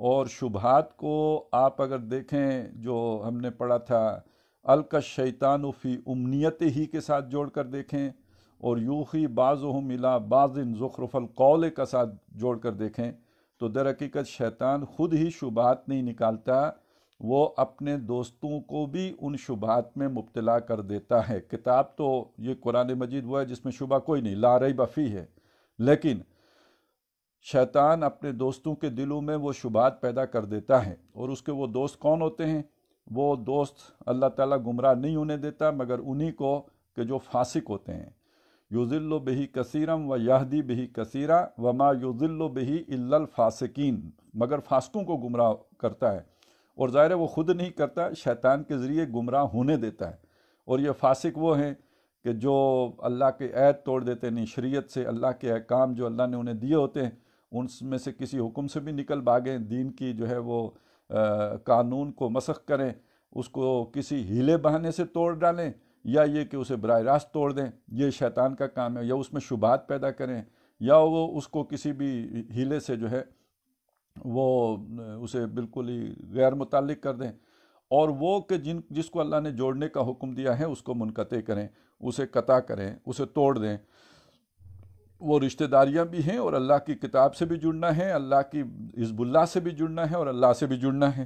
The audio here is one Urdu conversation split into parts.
اور شبہات کو آپ اگر دیکھیں جو ہم نے پڑھا تھا القى الشیطان فی امنیت ہی کے ساتھ جوڑ کر دیکھیں، اور یوحی بعضهم الی بعض زخرف القول کا ساتھ جوڑ کر دیکھیں، تو در حقیقت شیطان خود ہی شبہات نہیں نکالتا، وہ اپنے دوستوں کو بھی ان شبہات میں مبتلا کر دیتا ہے۔ کتاب تو یہ قرآن مجید وہ ہے جس میں شبہ کوئی نہیں، لا ریب فیہ ہے، لیکن شیطان اپنے دوستوں کے دلوں میں وہ شبہات پیدا کر دیتا ہے، اور اس کے وہ دوست کون ہوتے ہیں؟ وہ دوست اللہ تعالیٰ گمراہ نہیں ہونے دیتا مگر انہی کو کہ جو فاسق ہوتے ہیں۔ یضل بہ کثیرا و یہدی بہ کثیرا وما یضل بہ الا الفاسقین، مگر فاسقوں کو گمراہ کرتا ہے، اور ظاہر ہے وہ خود نہیں کرتا، شیطان کے ذریعے گمراہ ہونے دیتا ہے۔ اور یہ فاسق وہ ہیں کہ جو اللہ کے عہد توڑ دیتے ہیں، شریعت سے اللہ کے احکام جو اللہ نے انہیں دیے ہوتے ہیں ان میں سے کسی حکم سے بھی نکل بھاگیں، دین کی جو ہے وہ قانون کو مسخ کریں، اس کو کسی ہیلے بہانے سے توڑ ڈالیں، یا یہ کہ اسے براہ راست توڑ دیں، یہ شیطان کا کام ہے، یا اس میں شبہات پیدا کریں، یا وہ اس کو کسی بھی ہیلے سے جو ہے وہ اسے بالکل ہی غیر متعلق کر دیں، اور وہ کہ جس کو اللہ نے جوڑنے کا حکم دیا ہے اس کو منقطع کریں، اسے قطع کریں، اسے توڑ دیں۔ وہ رشتہ داریاں بھی ہیں، اور اللہ کی کتاب سے بھی جڑنا ہے، اللہ کی حزب اللہ سے بھی جڑنا ہے، اور اللہ سے بھی جڑنا ہے۔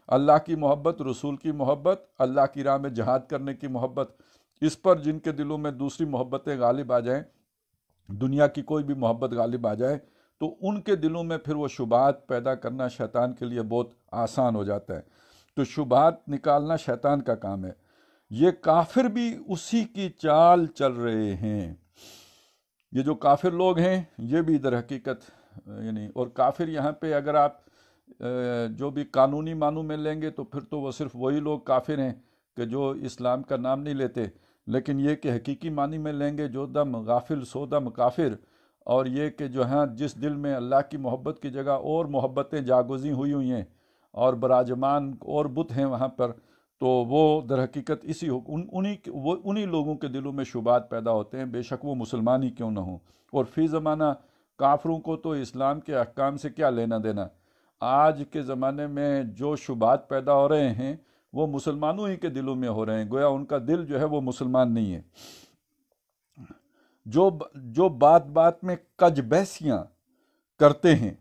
اللہ کی محبت، رسول کی محبت، اللہ کی راہ میں جہاد کرنے کی محبت، اس پر جن کے دلوں میں دوسری محبتیں غالب آ جائیں، دنیا کی کوئی بھی محبت غالب آ جائے، تو ان کے دلوں میں پھر وہ شبہات پیدا کرنا شیطان کے لیے بہت آسان ہو جاتا ہے۔ تو شبہات نکالنا شیطان کا کام ہے۔ یہ کافر بھی اسی کی چال چل رہے ہیں۔ یہ جو کافر لوگ ہیں یہ بھی در حقیقت یعنی، اور کافر یہاں پہ اگر آپ جو بھی قانونی معنوں میں لیں گے تو پھر تو وہ صرف وہی لوگ کافر ہیں کہ جو اسلام کا نام نہیں لیتے، لیکن یہ کہ حقیقی معنی میں لیں گے جو دم غافل سو دم کافر، اور یہ کہ جو ہاں جس دل میں اللہ کی محبت کی جگہ اور محبتیں جاگزیں ہوئی ہیں اور براجمان اور بت ہیں وہاں پر، تو وہ در حقیقت انہی لوگوں کے دلوں میں شبہات پیدا ہوتے ہیں، بے شک وہ مسلمان ہی کیوں نہ ہوں۔ اور فی زمانہ کافروں کو تو اسلام کے احکام سے کیا لینا دینا؟ آج کے زمانے میں جو شبہات پیدا ہو رہے ہیں وہ مسلمانوں ہی کے دلوں میں ہو رہے ہیں، گویا ان کا دل جو ہے وہ مسلمان نہیں ہے۔ جو بات بات میں کج بحثیاں کرتے ہیں،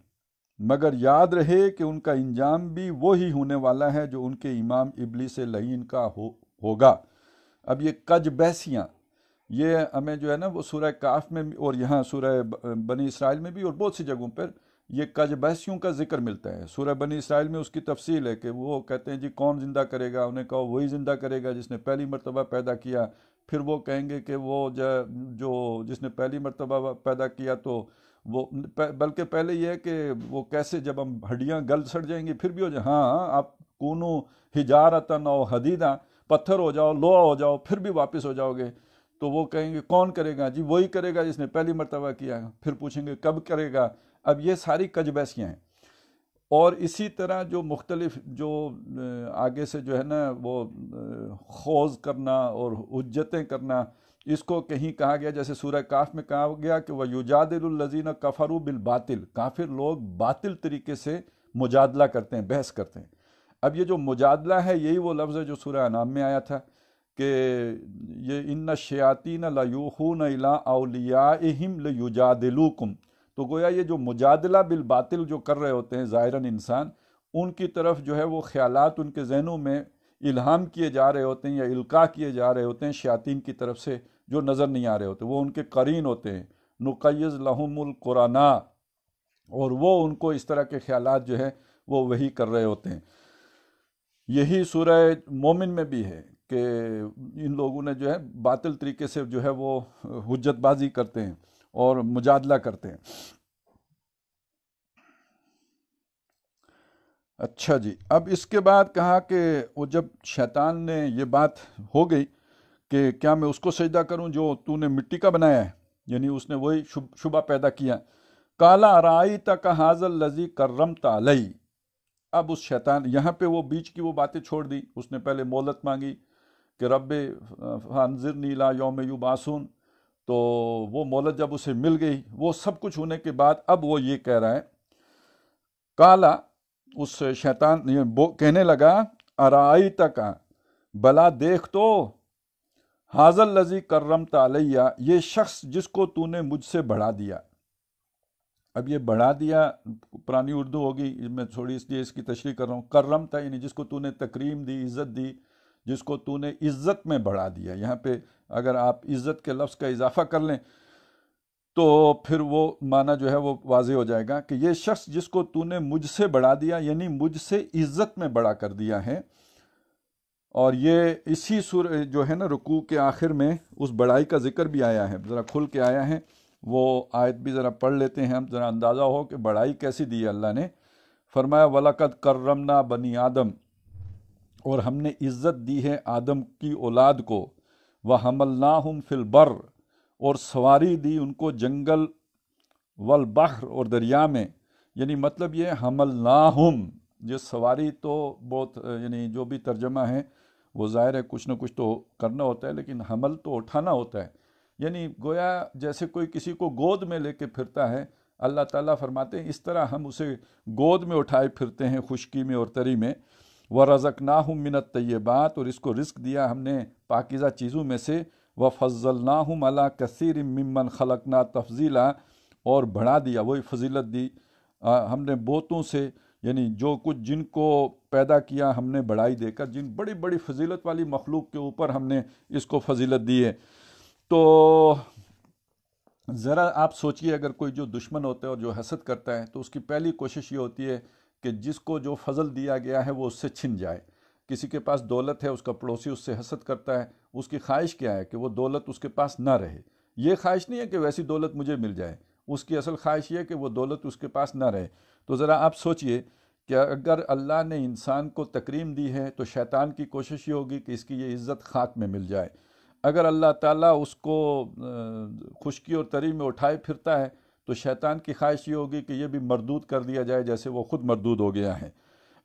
مگر یاد رہے کہ ان کا انجام بھی وہی ہونے والا ہے جو ان کے امام ابلیس لعین کا ہوگا۔ اب یہ کج بحثیاں، یہ ہمیں جو ہے نا وہ سورہ کاف میں اور یہاں سورہ بنی اسرائیل میں بھی اور بہت سی جگہوں پر یہ کج بحثیوں کا ذکر ملتا ہے۔ سورہ بنی اسرائیل میں اس کی تفصیل ہے کہ وہ کہتے ہیں جی کون زندہ کرے گا؟ انہیں کہو وہی زندہ کرے گا جس نے پہلی مرتبہ پیدا کیا۔ پھر وہ کہیں گے کہ وہ جو جس نے پہلی مرتبہ پیدا کیا تو وہ، بلکہ پہلے یہ ہے کہ وہ کیسے جب ہم ہڈیاں گل سڑ جائیں گی پھر بھی ہو جائے، ہاں آپ کونو حجارتن او حدیدہ، پتھر ہو جاؤ، لوہا ہو جاؤ، پھر بھی واپس ہو جاؤ گے۔ تو وہ کہیں گے کون کرے گا؟ جی وہی کرے گا جس نے پہلی مرتبہ کیا۔ پھر پوچھیں گے کب کرے گا؟ اب یہ ساری کج بحثیاں ہیں۔ اور اسی طرح جو مختلف جو آگے سے جو ہے نا وہ خوض کرنا اور حجتیں کرنا، اس کو کہیں کہا گیا جیسے سورہ کاف میں کہا گیا کہ وَيُجَادِلُ الَّذِينَ كَفَرُوا بِالْبَاطِلِ، کافر لوگ باطل طریقے سے مجادلہ کرتے ہیں، بحث کرتے ہیں۔ اب یہ جو مجادلہ ہے یہی وہ لفظ ہے جو سورہ انعام میں آیا تھا کہ یہ ان الشیاطین لیوحون الی اولیائہم لیجادلوکم، تو گویا یہ جو مجادلہ بالباطل جو کر رہے ہوتے ہیں ظاہراً انسان، ان کی طرف جو ہے وہ خیالات ان کے ذہنوں میں الہام کیے جا رہے ہوتے ہیں یا القاء کیے جا رہے ہوتے ہیں شیاطین کی طرف سے، جو نظر نہیں آ رہے ہوتے، وہ ان کے قرین ہوتے ہیں۔ نقیض لہم القرآناء، اور وہ ان کو اس طرح کے خیالات جو ہے وہ وہی کر رہے ہوتے ہیں۔ یہی سورہ مومن میں بھی ہے کہ ان لوگوں نے جو ہے باطل طریقے سے جو ہے وہ حجت بازی کرتے ہیں اور مجادلہ کرتے ہیں۔ اچھا جی، اب اس کے بعد کہا کہ وہ جب شیطان نے یہ بات ہو گئی کہ کیا میں اس کو سجدہ کروں جو تو نے مٹی کا بنایا ہے، یعنی اس نے وہی شبہ پیدا کیا۔ قال ارائیتک ھذا الذی کرمت علی، اب اس شیطان یہاں پہ وہ بیچ کی وہ باتیں چھوڑ دی۔ اس نے پہلے مہلت مانگی کہ رب فانظرنی الی یوم یبعثون، تو وہ مہلت جب اسے مل گئی، وہ سب کچھ ہونے کے بعد اب وہ یہ کہہ رہا ہے، قال اس شیطان وہ کہنے لگا ارائی تک، بلا دیکھ تو، حاضل لذی کرمت علیہ، یہ شخص جس کو تو نے مجھ سے بڑھا دیا. اب یہ بڑھا دیا پرانی اردو ہوگی، میں تھوڑی اس لیے اس کی تشریح کر رہا ہوں. کرم تھا یعنی جس کو تو نے تکریم دی، عزت دی، جس کو تو نے عزت میں بڑھا دیا. یہاں پہ اگر آپ عزت کے لفظ کا اضافہ کر لیں تو پھر وہ معنی جو ہے وہ واضح ہو جائے گا کہ یہ شخص جس کو تو نے مجھ سے بڑھا دیا، یعنی مجھ سے عزت میں بڑا کر دیا ہے. اور یہ اسی جو ہے نا رکوع کے آخر میں اس بڑائی کا ذکر بھی آیا ہے، ذرا کھل کے آیا ہے. وہ آیت بھی ذرا پڑھ لیتے ہیں ہم، ذرا اندازہ ہو کہ بڑائی کیسی دی ہے اللہ نے. فرمایا وَلَقَدْ كَرَّمْنَا بَنِي آدم، اور ہم نے عزت دی ہے آدم کی اولاد کو. وَحَمَلْنَاهُمْ فِي الْبَرِّ، اور سواری دی ان کو جنگل، والبحر، اور دریا میں. یعنی مطلب یہ حملناہم، یہ سواری تو بہت یعنی جو بھی ترجمہ ہے وہ ظاہر ہے کچھ نہ کچھ تو کرنا ہوتا ہے، لیکن حمل تو اٹھانا ہوتا ہے. یعنی گویا جیسے کوئی کسی کو گود میں لے کے پھرتا ہے، اللہ تعالیٰ فرماتے ہیں اس طرح ہم اسے گود میں اٹھائے پھرتے ہیں خشکی میں اور تری میں. وَرَزَقْنَاهُم مِّنَ الطَّيِّبَاتِ، اور اس کو رزق دیا ہم نے پاکیزہ چیزوں میں سے. وَفَضَّلْنَاهُمْ عَلَىٰ كَثِيرٍ مِّمَّنْ خَلَقْنَا تَفْضِيلًا، اور بڑھا دیا، وہی فضیلت دی ہم نے بہتوں سے، یعنی جو کچھ جن کو پیدا کیا ہم نے بڑائی دے کر، جن بڑی بڑی فضیلت والی مخلوق کے اوپر ہم نے اس کو فضیلت دی ہے. تو ذرا آپ سوچئے اگر کوئی جو دشمن ہوتا ہے اور جو حسد کرتا ہے تو اس کی پہلی کوشش یہ ہوتی ہے کہ جس کو جو فضل دیا گیا ہے وہ اس سے چھن جائے. کسی کے پاس دولت ہے، اس کا پڑوسی اس سے حسد کرتا ہے، اس کی خواہش کیا ہے کہ وہ دولت اس کے پاس نہ رہے. یہ خواہش نہیں ہے کہ ویسی دولت مجھے مل جائے، اس کی اصل خواہش یہ ہے کہ وہ دولت اس کے پاس نہ رہے. تو ذرا آپ سوچئے کہ اگر اللہ نے انسان کو تکریم دی ہے تو شیطان کی کوشش یہ ہوگی کہ اس کی یہ عزت خاک میں مل جائے. اگر اللہ تعالیٰ اس کو خشکی اور تری میں اٹھائے پھرتا ہے تو شیطان کی خواہش یہ ہوگی کہ یہ بھی مردود کر دیا جائے جیسے وہ خود مردود ہو گیا ہے.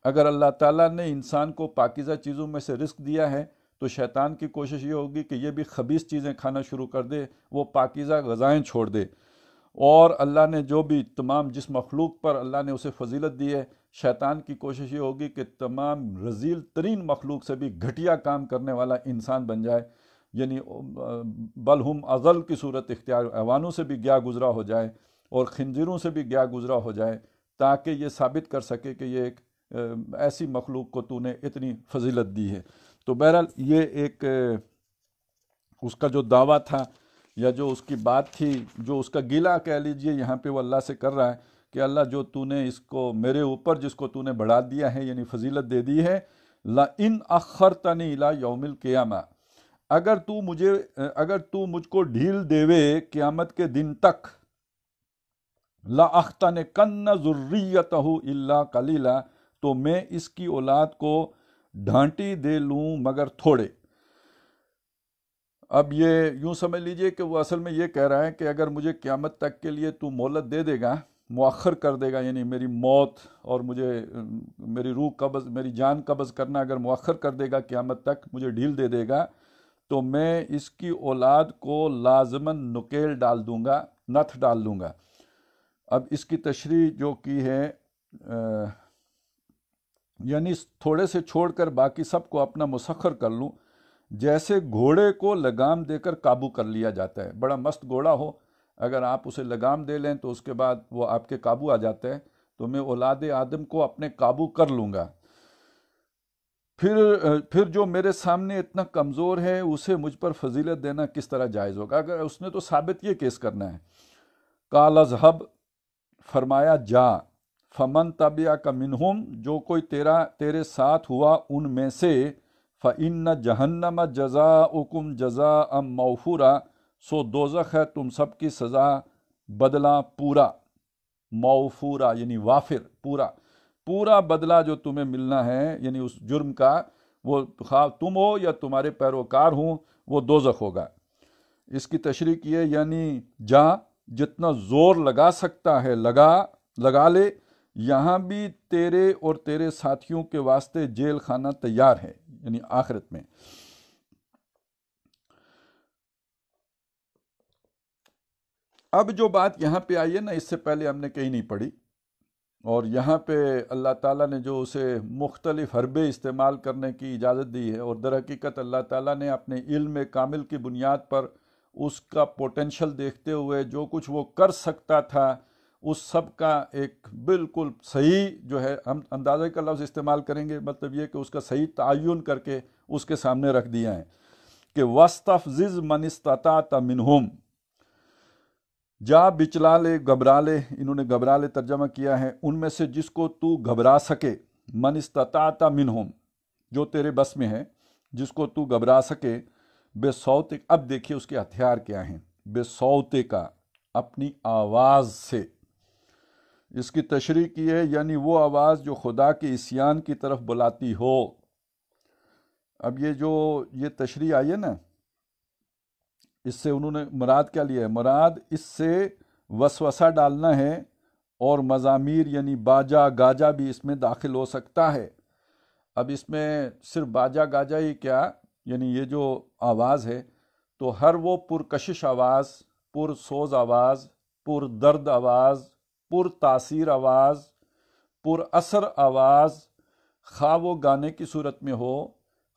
اگر اللہ تعالیٰ نے انسان کو پاکیزہ چیزوں میں سے رزق دیا ہے تو شیطان کی کوشش یہ ہوگی کہ یہ بھی خبیث چیزیں کھانا شروع کر دے، وہ پاکیزہ غذائیں چھوڑ دے. اور اللہ نے جو بھی تمام جس مخلوق پر اللہ نے اسے فضیلت دی ہے، شیطان کی کوشش یہ ہوگی کہ تمام رذیل ترین مخلوق سے بھی گھٹیا کام کرنے والا انسان بن جائے. یعنی بل ہم اضل کی صورت اختیار، حیوانوں سے بھی گیا گزرا ہو جائے اور خنزیروں سے بھی گیا گزرا ہو جائے، تاکہ یہ ثابت کر سکے کہ یہ ایک ایسی مخلوق کو تو نے اتنی فضیلت دی ہے. تو بہرحال یہ ایک اس کا جو دعویٰ تھا یا جو اس کی بات تھی، جو اس کا گلہ کہہ لیجئے یہاں پہ وہ اللہ سے کر رہا ہے کہ اللہ جو تو نے اس کو میرے اوپر جس کو تو نے بڑھا دیا ہے، یعنی فضیلت دے دی ہے، لَإِنْ أَخَّرْتَنِي إِلَىٰ يَوْمِ الْقِيَامَةِ، اگر تو مجھ کو ڈھیل دیوے قیامت کے دن تک، لَأَخْتَنِكَنَّ ذُرِّيَّتَهُ إِلَّا قَلِيلًا، تو میں اس کی اولاد کو ڈھانٹی دے لوں مگر تھوڑے. اب یہ یوں سمجھ لیجئے کہ وہ اصل میں یہ کہہ رہا ہے کہ اگر مجھے قیامت تک کے لیے تو مہلت دے دے گا، مؤخر کر دے گا، یعنی میری موت اور مجھے میری روح قبض، میری جان قبض کرنا اگر مؤخر کر دے گا قیامت تک، مجھے ڈھیل دے دے گا، تو میں اس کی اولاد کو لازماً نکیل ڈال دوں گا، نتھ ڈال دوں گا. اب اس کی تشریح جو کی ہے یعنی تھوڑے سے چھوڑ کر باقی سب کو اپنا مسخر کر لوں، جیسے گھوڑے کو لگام دے کر قابو کر لیا جاتا ہے. بڑا مست گھوڑا ہو، اگر آپ اسے لگام دے لیں تو اس کے بعد وہ آپ کے قابو آ جاتا ہے. تو میں اولاد آدم کو اپنے قابو کر لوں گا. پھر جو میرے سامنے اتنا کمزور ہے اسے مجھ پر فضیلت دینا کس طرح جائز ہوگا؟ اگر اس نے تو ثابت یہ کیس کرنا ہے. قال اذهب، فرمایا جا، فمن تبعک منہم، جو کوئی تیرے ساتھ ہوا ان میں سے، فإن جہنم جزاؤکم جزاء موفورا، سو دوزخ ہے تم سب کی سزا بدلہ پورا. موفورا یعنی وافر، پورا بدلہ جو تمہیں ملنا ہے یعنی اس جرم کا، وہ خواہ تم ہو یا تمہارے پیروکار ہوں، وہ دوزخ ہوگا. اس کی تشریح کی ہے یعنی جا، جتنا زور لگا سکتا ہے لگا لے، یہاں بھی تیرے اور تیرے ساتھیوں کے واسطے جیل خانہ تیار ہے، یعنی آخرت میں. اب جو بات یہاں پہ آئی ہے نا، اس سے پہلے ہم نے کہیں نہیں پڑھی، اور یہاں پہ اللہ تعالیٰ نے جو اسے مختلف حربے استعمال کرنے کی اجازت دی ہے، اور در حقیقت اللہ تعالیٰ نے اپنے علم کامل کی بنیاد پر اس کا پوٹینشل دیکھتے ہوئے جو کچھ وہ کر سکتا تھا اس سب کا ایک بالکل صحیح جو ہے، ہم اندازے کا لفظ استعمال کریں گے، مطلب یہ کہ اس کا صحیح تعین کر کے اس کے سامنے رکھ دیا ہے کہ وَاسْتَفْزِزْ مَنِ اسْتَطَعْتَ مِنْهُمْ، جا بچلا لے، گھبرا لے، انہوں نے گھبرا لے ترجمہ کیا ہے، ان میں سے جس کو تو گھبرا سکے، من استطاعت منہم، جو تیرے بس میں ہے، جس کو تو گھبرا سکے، بے صوت، اب دیکھیے اس کے ہتھیار کیا ہیں، بے صوت کا، اپنی آواز سے، اس کی تشریح کی ہے یعنی وہ آواز جو خدا کے عصیان کی طرف بلاتی ہو۔ اب یہ تشریح آئی ہے نا، اس سے انہوں نے مراد کیا لیا ہے؟ مراد اس سے وسوسہ ڈالنا ہے، اور مزامیر یعنی باجا گاجا بھی اس میں داخل ہو سکتا ہے۔ اب اس میں صرف باجا گاجا ہی کیا، یعنی یہ جو آواز ہے تو ہر وہ پرکشش آواز، پر سوز آواز، پر درد آواز، پر تاثیر آواز، پر اثر آواز، خواہ وہ گانے کی صورت میں ہو،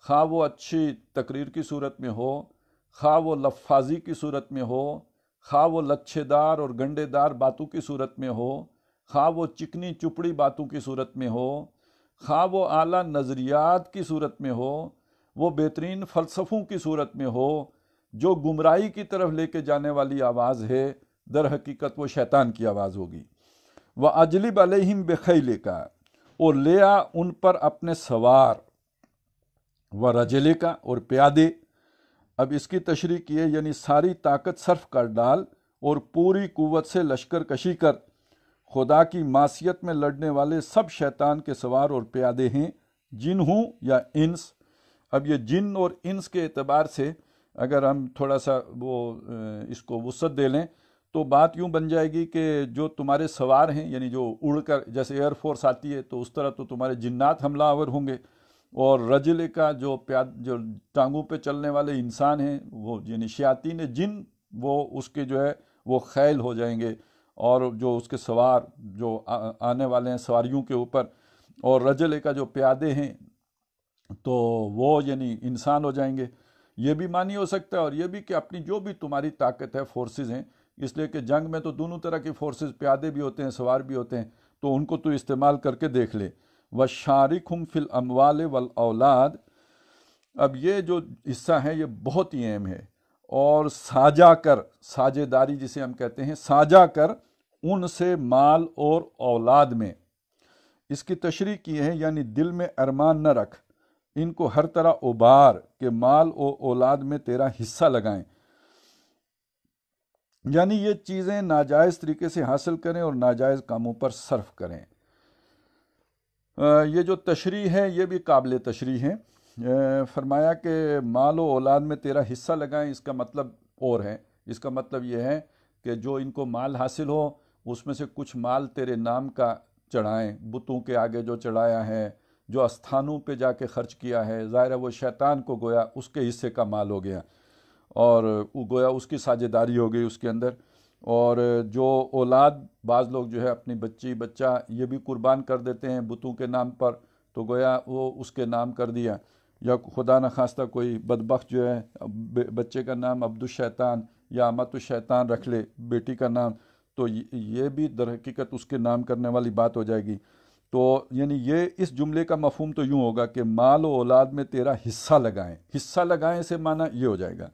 خواہ وہ اچھی تقریر کی صورت میں ہو، خواہ وہ لفاظی کی صورت میں ہو، خواہ وہ لچھے دار اور گنڈے دار باتوں کی صورت میں ہو، خواہ وہ چکنی چپڑی باتوں کی صورت میں ہو، خواہ وہ اعلیٰ نظریات کی صورت میں ہو، وہ بہترین فلسفوں کی صورت میں ہو، جو گمراہی کی طرف لے کے جانے والی آواز ہے، در حقیقت وہ شیطان کی آواز ہوگی۔ وَأَجْلِبْ عَلَيْهِمْ بِخَيْلِكَ، اور لے آ ان پر اپنے سوار، وَرَجِلِكَ، اور پیادے۔ اب اس کی تشریح کی ہے یعنی ساری طاقت صرف کر ڈال اور پوری قوت سے لشکر کشی کر، خدا کی معصیت میں لڑنے والے سب شیطان کے سوار اور پیادے ہیں، جن ہوں یا انس۔ اب یہ جن اور انس کے اعتبار سے اگر ہم تھوڑا سا اس کو وسعت دے لیں تو بات یوں بن جائے گی کہ جو تمہارے سوار ہیں، یعنی جو اڑ کر جیسے ایئر فورس آتی ہے تو اس طرح تو تمہارے جنات حملہ آور ہوں گے، اور رجل کا جو ٹانگوں پہ چلنے والے انسان ہیں وہ یعنی شیاطین جن، وہ اس کے جو ہے وہ خیل ہو جائیں گے، اور جو اس کے سوار جو آنے والے ہیں سواریوں کے اوپر، اور رجل کا جو پیادے ہیں تو وہ یعنی انسان ہو جائیں گے۔ یہ بھی معنی ہو سکتا ہے، اور یہ بھی کہ اپنی جو بھی تمہاری طاقت ہے، فورسز ہیں، اس لیے کہ جنگ میں تو دونوں طرح کی فورسز، پیادے بھی ہوتے ہیں سوار بھی ہوتے ہیں، تو ان کو تو استعمال کر کے دیکھ لے۔ وَشَارِكْهُمْ فِي الْأَمْوَالِ وَالْأَوْلَادِ، اب یہ جو حصہ ہے یہ بہت ہی اہم ہے، اور ساجا کر، ساجے داری جسے ہم کہتے ہیں، ساجا کر ان سے مال اور اولاد میں۔ اس کی تشریح کی ہے یعنی دل میں ارمان نہ رکھ، ان کو ہر طرح ابھار کہ مال و اولاد میں تیرا حصہ لگائیں، یعنی یہ چیزیں ناجائز طریقے سے حاصل کریں اور ناجائز کاموں پر صرف کریں۔ یہ جو تشریح ہے یہ بھی قابل تشریح ہے۔ فرمایا کہ مال و اولاد میں تیرا حصہ لگائیں، اس کا مطلب اور ہے، اس کا مطلب یہ ہے کہ جو ان کو مال حاصل ہو اس میں سے کچھ مال تیرے نام کا چڑھائیں، بتوں کے آگے جو چڑھایا ہے، جو استھانوں پہ جا کے خرچ کیا ہے، ظاہر ہے وہ شیطان کو گویا اس کے حصے کا مال ہو گیا، اور گویا اس کی ساجے داری ہو گئی اس کے اندر۔ اور جو اولاد، بعض لوگ جو ہے اپنی بچی بچہ یہ بھی قربان کر دیتے ہیں بتوں کے نام پر، تو گویا وہ اس کے نام کر دیا، یا خدا نخواستہ کوئی بدبخت جو ہے بچے کا نام عبد الشیطان یا امت الشیطان رکھ لے بیٹی کا نام، تو یہ بھی در حقیقت اس کے نام کرنے والی بات ہو جائے گی۔ تو یعنی یہ اس جملے کا مفہوم تو یوں ہوگا کہ مال و اولاد میں تیرا حصہ لگائیں، حصہ لگائیں سے معنی یہ ہو جائے گا۔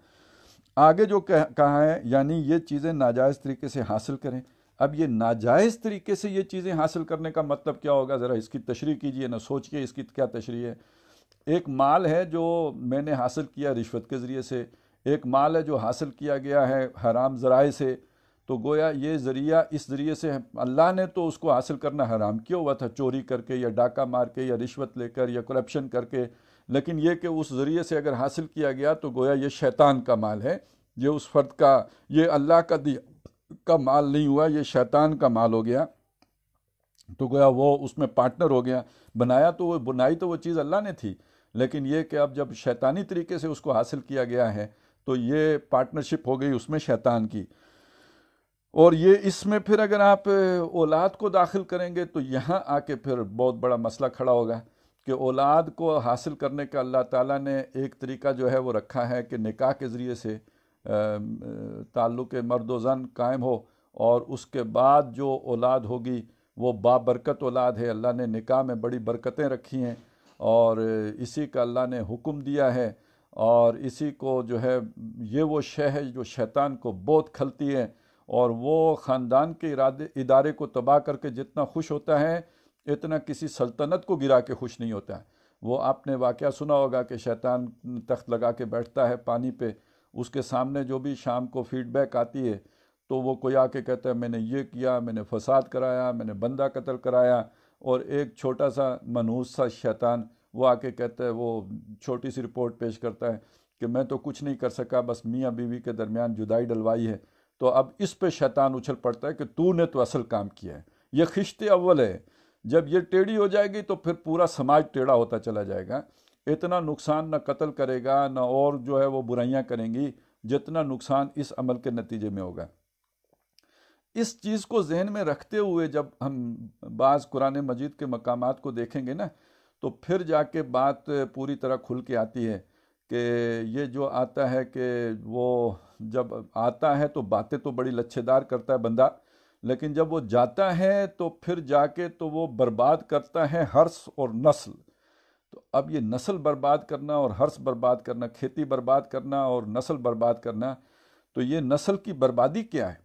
آگے جو کہا ہے یعنی یہ چیزیں ناجائز طریقے سے حاصل کریں۔ اب یہ ناجائز طریقے سے یہ چیزیں حاصل کرنے کا مطلب کیا ہوگا، ذرا اس کی تشریح کیجئے نا، سوچئے اس کی کیا تشریح ہے۔ ایک مال ہے جو میں نے حاصل کیا رشوت کے ذریعے سے، ایک مال ہے جو حاصل کیا گیا ہے حرام ذرائع سے، تو گویا یہ ذریعہ، اس ذریعے سے اللہ نے تو اس کو حاصل کرنا حرام کیا ہوا تھا، چوری کر کے یا ڈاکہ مار کے یا رشوت لے کر یا کرپشن کر کے، لیکن یہ کہ اس ذریعے سے اگر حاصل کیا گیا تو گویا یہ شیطان کا مال ہے، یہ اس فرد کا، یہ اللہ کا مال نہیں ہوا، یہ شیطان کا مال ہو گیا، تو گویا وہ اس میں پارٹنر ہو گیا۔ بنائی تو وہ چیز اللہ نے تھی، لیکن یہ کہ اب جب شیطانی طریقے سے اس کو حاصل کیا گیا ہے تو یہ پارٹنرشپ ہو گئی اس میں شیطان کی۔ اور یہ اس میں پھر اگر آپ اولاد کو داخل کریں گے تو یہاں آ کے پھر بہت بڑا مسئلہ کھڑا ہوگا کہ اولاد کو حاصل کرنے کا اللہ تعالیٰ نے ایک طریقہ جو ہے وہ رکھا ہے کہ نکاح کے ذریعے سے تعلق مرد و زن قائم ہو، اور اس کے بعد جو اولاد ہوگی وہ بابرکت اولاد ہے۔ اللہ نے نکاح میں بڑی برکتیں رکھی ہیں، اور اسی کا اللہ نے حکم دیا ہے، اور اسی کو جو ہے یہ وہ شے ہے جو شیطان کو بہت کھلتی ہے، اور وہ خاندان کے ادارے کو تباہ کر کے جتنا خوش ہوتا ہے اتنا کسی سلطنت کو گرا کے خوش نہیں ہوتا ہے۔ وہ آپ نے واقعہ سنا ہوگا کہ شیطان تخت لگا کے بیٹھتا ہے پانی پہ، اس کے سامنے جو بھی شام کو فیڈ بیک آتی ہے تو وہ کوئی آ کے کہتا ہے میں نے یہ کیا، میں نے فساد کرایا، میں نے بندہ قتل کرایا، اور ایک چھوٹا سا منحوس سا شیطان وہ آ کے کہتا ہے، وہ چھوٹی سی رپورٹ پیش کرتا ہے کہ میں تو کچھ نہیں کر سکا، بس میاں بیوی کے درمیان جدائی ڈلوائی ہے۔ تو اب اس پہ شیطان اچھل پڑتا ہے کہ تو نے تو اصل کام کیا ہے۔ یہ خشت اول ہے، جب یہ ٹیڑھی ہو جائے گی تو پھر پورا سماج ٹیڑھا ہوتا چلا جائے گا۔ اتنا نقصان نہ قتل کرے گا نہ اور جو ہے وہ برائیاں کریں گی جتنا نقصان اس عمل کے نتیجے میں ہوگا۔ اس چیز کو ذہن میں رکھتے ہوئے جب ہم بعض قرآن مجید کے مقامات کو دیکھیں گے نا تو پھر جا کے بات پوری طرح کھل کے آتی ہے کہ یہ جو آتا ہے کہ وہ جب آتا ہے تو باتیں تو بڑی لچھے دار کرتا ہے بندہ، لیکن جب وہ جاتا ہے تو پھر جا کے تو وہ برباد کرتا ہے حرث اور نسل۔ تو اب یہ نسل برباد کرنا اور حرث برباد کرنا، کھیتی برباد کرنا اور نسل برباد کرنا، تو یہ نسل کی بربادی کیا ہے؟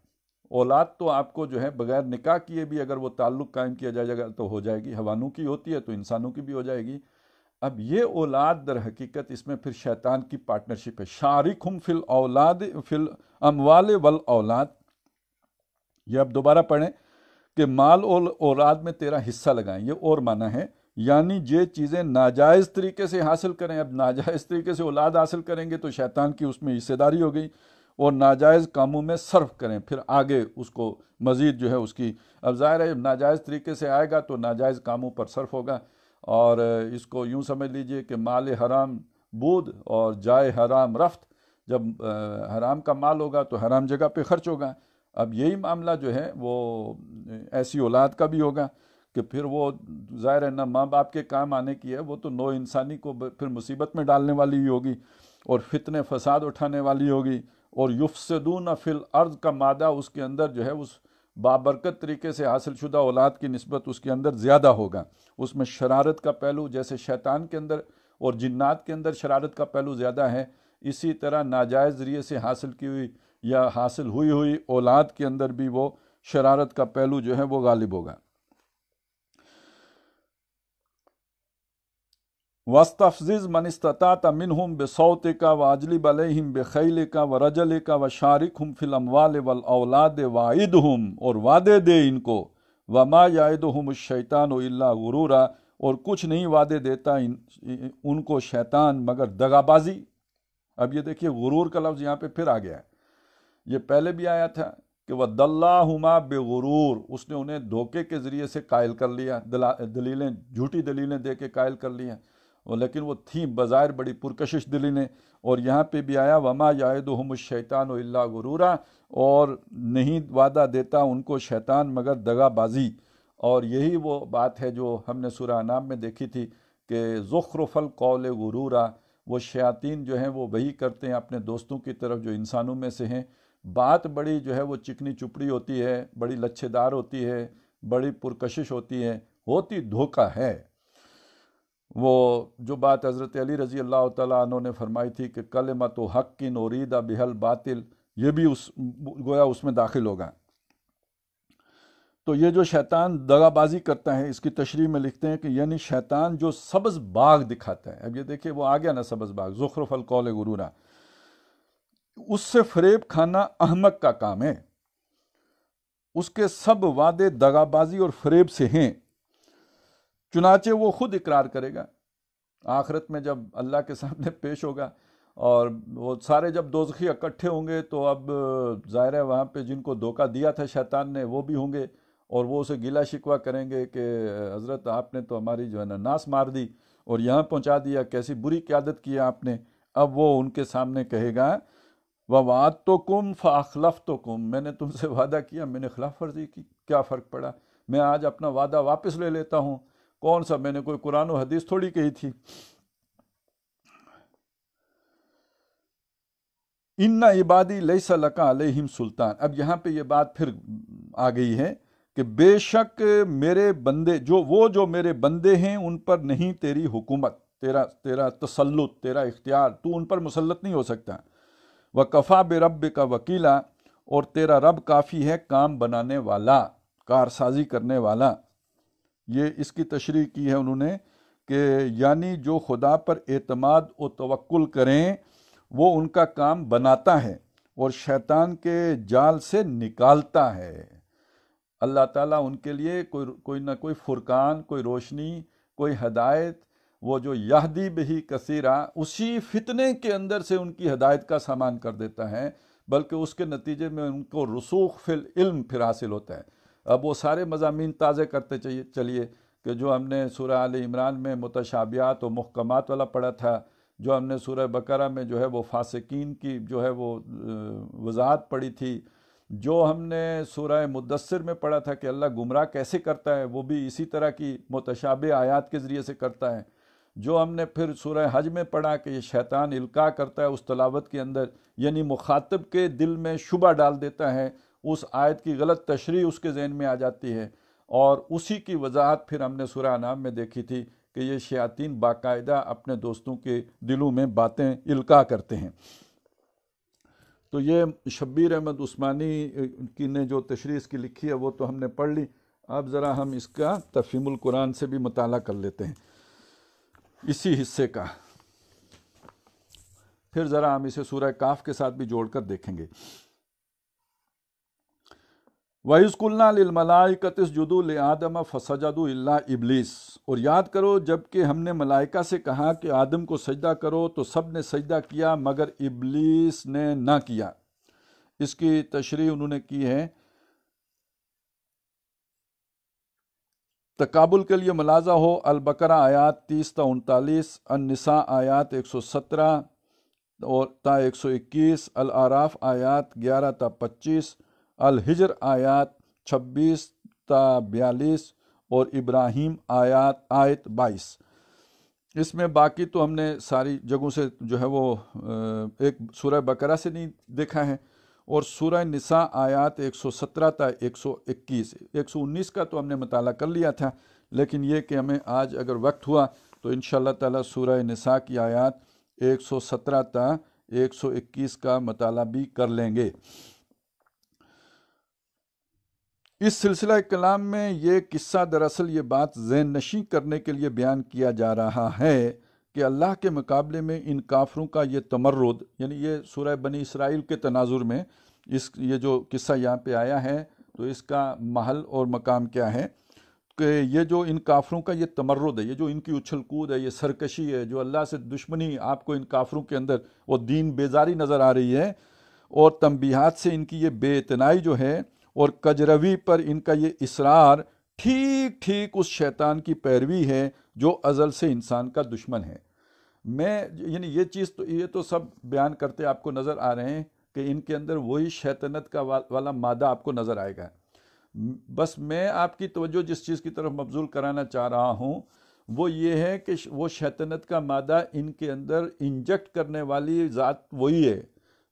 اولاد تو آپ کو جو ہے بغیر نکاح کیے بھی اگر وہ تعلق قائم کیا جائے گا تو ہو جائے گی، حیوانوں کی ہوتی ہے تو انسانوں کی بھی ہو جائے گی۔ اب یہ اولاد در حقیقت اس میں پھر شیطان کی پارٹنرشپ ہے۔ شارکہم فی الاولاد فی الاموال والاولاد، یہ اب دوبارہ پڑھیں کہ مال اور اولاد میں تیرا حصہ لگائیں، یہ اور معنی ہے، یعنی یہ چیزیں ناجائز طریقے سے حاصل کریں۔ اب ناجائز طریقے سے اولاد حاصل کریں گے تو شیطان کی اس میں حصہ داری ہو گئی، اور ناجائز کاموں میں صرف کریں، پھر آگے اس کو مزید جو ہے اس کی، اب ظاہر ہے ناجائز طریقے سے آئے گا تو ناجائز کاموں پر صرف ہوگا، اور اس کو یوں سمجھ لیجئے کہ مال حرام بود اور جائے حرام رفت، جب حرام کا مال ہوگا تو حرام جگہ پہ خرچ ہوگا۔ اب یہی معاملہ جو ہے وہ ایسی اولاد کا بھی ہوگا کہ پھر وہ ظاہر ہے نہ ماں باپ کے کام آنے کی ہے، وہ تو نو انسانی کو پھر مصیبت میں ڈالنے والی ہی ہوگی اور فتنے فساد اٹھانے والی ہوگی، اور یفسدون فی الارض کا مادہ اس کے اندر جو ہے اس بابرکت طریقے سے حاصل شدہ اولاد کی نسبت اس کے اندر زیادہ ہوگا۔ اس میں شرارت کا پہلو جیسے شیطان کے اندر اور جنات کے اندر شرارت کا پہلو زیادہ ہے، اسی طرح ناجائز ذریعے سے حاصل کی ہوئی یا حاصل ہوئی اولاد کے اندر بھی وہ شرارت کا پہلو جو ہے وہ غالب ہوگا۔ وَاسْتَفْزِزْ مَنِ اسْتَطَعْتَ مِنْهُمْ بِصَوْتِكَ وَأَجْلِبْ عَلَيْهِمْ بِخَيْلِكَ وَرَجَلِكَ وَشَارِكْهُمْ فِي الْأَمْوَالِ وَالْأَوْلَادِ وَعِدْهُمْ، اور وعدے دے ان کو، وَمَا يَعِدُهُمُ الشَّيْطَانُ إِلَّا غُرُورًا، اور کچھ نہیں وعدے دیتا ان کو شیطان مگر دغابازی۔ اب یہ دیکھیے غرور کا لفظ یہاں پہ پھر آ گیا ہے، یہ پہلے بھی آیا تھا کہ وَدَلَّاهُمَا بِغُرُور، اس نے انہیں دھوکے کے ذریعے سے قائل کر لیا، دلیلیں جھوٹی دلیلیں دے کے قائل کر لیا، لیکن وہ تھیں بظاہر بڑی پرکشش دلیلیں۔ اور یہاں پہ بھی آیا وَمَا يَعِدُهُمُ الشَّيْطَانُ إِلَّا غُرُورًا، اور نہیں وعدہ دیتا ان کو شیطان مگر دغا بازی۔ اور یہی وہ بات ہے جو ہم نے سورہ انعام میں دیکھی تھی کہ زخرف القول غرورا، وہ شیاطین جو ہیں وہ وہی کرتے ہیں اپنے دوستوں کی طرف جو انسانوں میں سے ہیں، بات بڑی جو ہے وہ چکنی چپڑی ہوتی ہے، بڑی لچھے دار ہوتی ہے، بڑی پرکشش ہوتی ہے، ہوتی دھوکہ ہے۔ وہ جو بات حضرت علی رضی اللہ تعالیٰ عنہ نے فرمائی تھی کہ کلمۃ حق اُرید بہا الباطل، یہ بھی گویا اس میں داخل ہوگا۔ تو یہ جو شیطان دغا بازی کرتا ہے، اس کی تشریح میں لکھتے ہیں کہ یعنی شیطان جو سبز باغ دکھاتا ہے، اب یہ دیکھیں وہ آ گیا نا سبز باغ، زخرف القول غرورا، اس سے فریب کھانا احمق کا کام ہے، اس کے سب وعدے دغا بازی اور فریب سے ہیں، چنانچہ وہ خود اقرار کرے گا آخرت میں جب اللہ کے سامنے پیش ہوگا، اور وہ سارے جب دوزخی اکٹھے ہوں گے تو اب ظاہر ہے وہاں پہ جن کو دھوکہ دیا تھا شیطان نے وہ بھی ہوں گے، اور وہ اسے گلہ شکوہ کریں گے کہ حضرت آپ نے تو ہماری جو ہے نا ناس مار دی اور یہاں پہنچا دیا، کیسی بری قیادت کی آپ نے۔ اب وہ ان کے سامنے کہے گا وَوَعَدتُّكُمْ فَأَخْلَفْتُكُمْ، میں نے تم سے وعدہ کیا، میں نے خلاف ورزی کی، کیا فرق پڑا؟ میں آج اپنا وعدہ واپس لے لیتا ہوں، کون سا، میں نے کوئی قرآن و حدیث تھوڑی کہی تھی۔ اِنَّ عِبَادِي لَيْسَ لَكَ عَلَيْهِمْ سُلطان، اب یہاں پہ یہ بات پھر آ گئی ہے کہ بے شک میرے بندے جو میرے بندے ہیں ان پر نہیں تیری حکومت، تیرا تسلط، تیرا اختیار، تو ان پر مسلط نہیں ہو سکتا۔ وَكَفَى بِرَبِّكَ وَكِيلًا، اور تیرا رب کافی ہے کام بنانے والا، کارسازی کرنے والا۔ یہ اس کی تشریح کی ہے انہوں نے کہ یعنی جو خدا پر اعتماد و توکل کریں وہ ان کا کام بناتا ہے اور شیطان کے جال سے نکالتا ہے۔ اللہ تعالیٰ ان کے لیے کوئی نہ کوئی فرقان، کوئی روشنی، کوئی ہدایت، وہ جو یہدی بہی کثیرہ، اسی فتنے کے اندر سے ان کی ہدایت کا سامان کر دیتا ہے، بلکہ اس کے نتیجے میں ان کو رسوخ فی العلم پھر حاصل ہوتا ہے۔ اب وہ سارے مضامین تازے کرتے چلیے کہ جو ہم نے سورہ آل عمران میں متشابہات و محکمات والا پڑھا تھا، جو ہم نے سورہ بقرہ میں جو ہے وہ فاسقین کی جو ہے وہ وضاحت پڑھی تھی، جو ہم نے سورہ مدثر میں پڑھا تھا کہ اللہ گمراہ کیسے کرتا ہے، وہ بھی اسی طرح کی متشابہ آیات کے ذریعے سے کرتا ہے، جو ہم نے پھر سورہ حج میں پڑھا کہ یہ شیطان القاء کرتا ہے اس تلاوت کے اندر، یعنی مخاطب کے دل میں شبہ ڈال دیتا ہے، اس آیت کی غلط تشریح اس کے ذہن میں آ جاتی ہے، اور اسی کی وضاحت پھر ہم نے سورہ انعام میں دیکھی تھی کہ یہ شیاطین باقاعدہ اپنے دوستوں کے دلوں میں باتیں القاء کرتے ہیں۔ تو یہ شبیر احمد عثمانی کی نے جو تشریح اس کی لکھی ہے وہ تو ہم نے پڑھ لی، اب ذرا ہم اس کا تفہیم القرآن سے بھی مطالعہ کر لیتے ہیں اسی حصے کا، پھر ذرا ہم اسے سورہ کاف کے ساتھ بھی جوڑ کر دیکھیں گے۔ وَإِذْ قُلْنَا لِلْمَلَائِكَةِ اسْجُدُوا لِآدَمَ فَسَجَدُوا إِلَّا إِبْلِيسَ، اور یاد کرو جب کہ ہم نے ملائکہ سے کہا کہ آدم کو سجدہ کرو تو سب نے سجدہ کیا مگر ابلیس نے نہ کیا۔ اس کی تشریح انہوں نے کی ہے، تقابل کے لیے ملاحظہ ہو البقرہ آیات 30 تا 39، النساء آیات 117 اور تا 121، الاعراف آیات 11 تا 25، الحجر آیات 26 تا 42 اور ابراہیم آیت 22۔ اس میں باقی تو ہم نے ساری جگہوں سے جو ہے وہ ایک سورہ بقرہ سے نہیں دیکھا ہے، اور سورہ نساء آیات 117 تا 121، 119 کا تو ہم نے مطالعہ کر لیا تھا، لیکن یہ کہ ہمیں آج اگر وقت ہوا تو انشاءاللہ تعالی سورہ نساء کی آیات 117 تا 121 کا مطالعہ بھی کر لیں گے۔ اس سلسلہ کلام میں یہ قصہ دراصل یہ بات ذہن نشین کرنے کے لیے بیان کیا جا رہا ہے کہ اللہ کے مقابلے میں ان کافروں کا یہ تمرد، یعنی یہ سورہ بنی اسرائیل کے تناظر میں یہ جو قصہ یہاں پہ آیا ہے تو اس کا محل اور مقام کیا ہے کہ یہ جو ان کافروں کا یہ تمرد ہے، یہ جو ان کی اچھل کود ہے، یہ سرکشی ہے، جو اللہ سے دشمنی آپ کو ان کافروں کے اندر وہ دین بیزاری نظر آ رہی ہے، اور تنبیہات سے ان کی یہ بے اعتنائی جو ہے اور کجروی پر ان کا یہ اصرار، ٹھیک ٹھیک اس شیطان کی پیروی ہے جو ازل سے انسان کا دشمن ہے۔ یعنی یہ تو سب بیان کرتے آپ کو نظر آ رہے ہیں کہ ان کے اندر وہی شیطنت کا والا مادہ آپ کو نظر آئے گا۔ بس میں آپ کی توجہ جس چیز کی طرف مبذول کرانا چاہ رہا ہوں وہ یہ ہے کہ وہ شیطنت کا مادہ ان کے اندر انجیکٹ کرنے والی ذات وہی ہے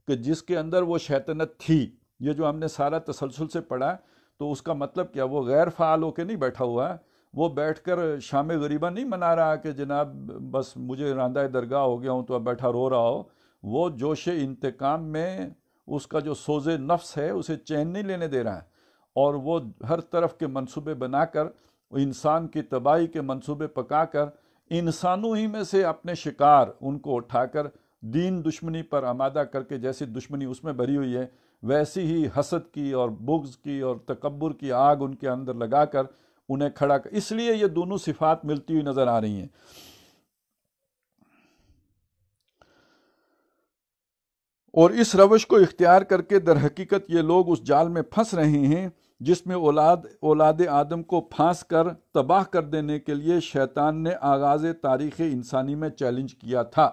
کہ جس کے اندر وہ شیطنت تھی۔ یہ جو ہم نے سارا تسلسل سے پڑھا تو اس کا مطلب کیا، وہ غیر فعال ہو کے نہیں بیٹھا ہوا، وہ بیٹھ کر شام غریبہ نہیں منا رہا کہ جناب بس مجھے راندہ درگاہ ہو گیا ہوں تو اب بیٹھا رو رہا ہو۔ وہ جوش انتقام میں اس کا جو سوز نفس ہے اسے چین نہیں لینے دے رہا ہے، اور وہ ہر طرف کے منصوبے بنا کر انسان کی تباہی کے منصوبے پکا کر انسانوں ہی میں سے اپنے شکار ان کو اٹھا کر دین دشمنی پر آمادہ کر کے، جیسی دشمنی اس میں بھری ہوئی ہے ویسی ہی حسد کی اور بغض کی اور تکبر کی آگ ان کے اندر لگا کر انہیں کھڑا کر، اس لیے یہ دونوں صفات ملتی ہوئی نظر آ رہی ہیں۔ اور اس روش کو اختیار کر کے در حقیقت یہ لوگ اس جال میں پھنس رہے ہیں جس میں اولاد آدم کو پھانس کر تباہ کر دینے کے لیے شیطان نے آغاز تاریخ انسانی میں چیلنج کیا تھا۔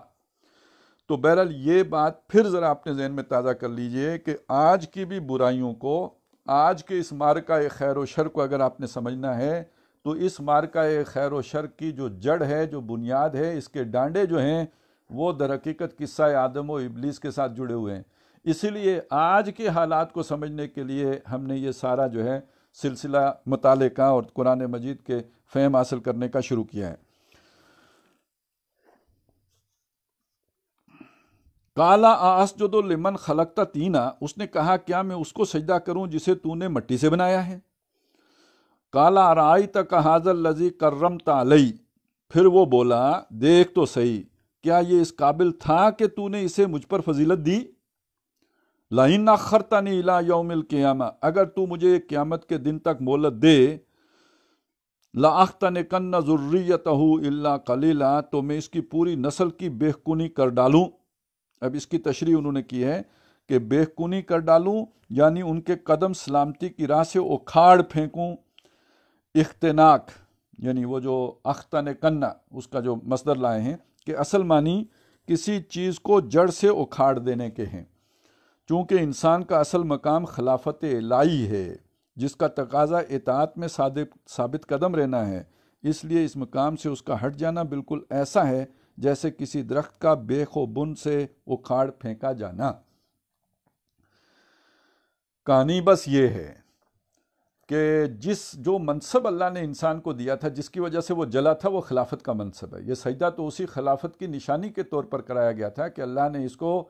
تو بہرحال یہ بات پھر ذرا اپنے ذہن میں تازہ کر لیجئے کہ آج کی بھی برائیوں کو، آج کے اس معرکہ خیر و شر کو اگر آپ نے سمجھنا ہے تو اس معرکہ خیر و شر کی جو جڑ ہے، جو بنیاد ہے، اس کے ڈانڈے جو ہیں وہ در حقیقت قصہ آدم و ابلیس کے ساتھ جڑے ہوئے ہیں۔ اسی لیے آج کے حالات کو سمجھنے کے لیے ہم نے یہ سارا جو ہے سلسلہ مطالعے کا اور قرآن مجید کے فہم حاصل کرنے کا شروع کیا ہے۔ کالا اسجد لمن خلقت طینا، اس نے کہا کیا میں اس کو سجدہ کروں جسے تو نے مٹی سے بنایا ہے؟ کالا ارائیتک ھذا الذی کرمت علی، پھر وہ بولا دیکھ تو صحیح، کیا یہ اس قابل تھا کہ تو نے اسے مجھ پر فضیلت دی؟ لئن اخرتنی الی یوم القیامہ، اگر تو مجھے قیامت کے دن تک مہلت دے، لأختنکن ذریتہ الا قلیلا، تو میں اس کی پوری نسل کی بے-خونی کر ڈالوں۔ اب اس کی تشریح انہوں نے کی ہے کہ بے-خونی کر ڈالوں یعنی ان کے قدم سلامتی کی راہ سے اکھاڑ پھینکوں۔ اختناق یعنی وہ جو اختنکنا اس کا جو مصدر لائے ہیں کہ اصل معنی کسی چیز کو جڑ سے اکھاڑ دینے کے ہیں۔ چونکہ انسان کا اصل مقام خلافت الہی ہے، جس کا تقاضا اطاعت میں ثابت قدم رہنا ہے، اس لیے اس مقام سے اس کا ہٹ جانا بالکل ایسا ہے جیسے کسی درخت کا بیخ و بن سے اکھاڑ پھینکا جانا۔ کہانی بس یہ ہے کہ جو منصب اللہ نے انسان کو دیا تھا، جس کی وجہ سے وہ جلا تھا، وہ خلافت کا منصب ہے۔ یہ سجدہ تو اسی خلافت کی نشانی کے طور پر کرایا گیا تھا کہ اللہ نے اس کو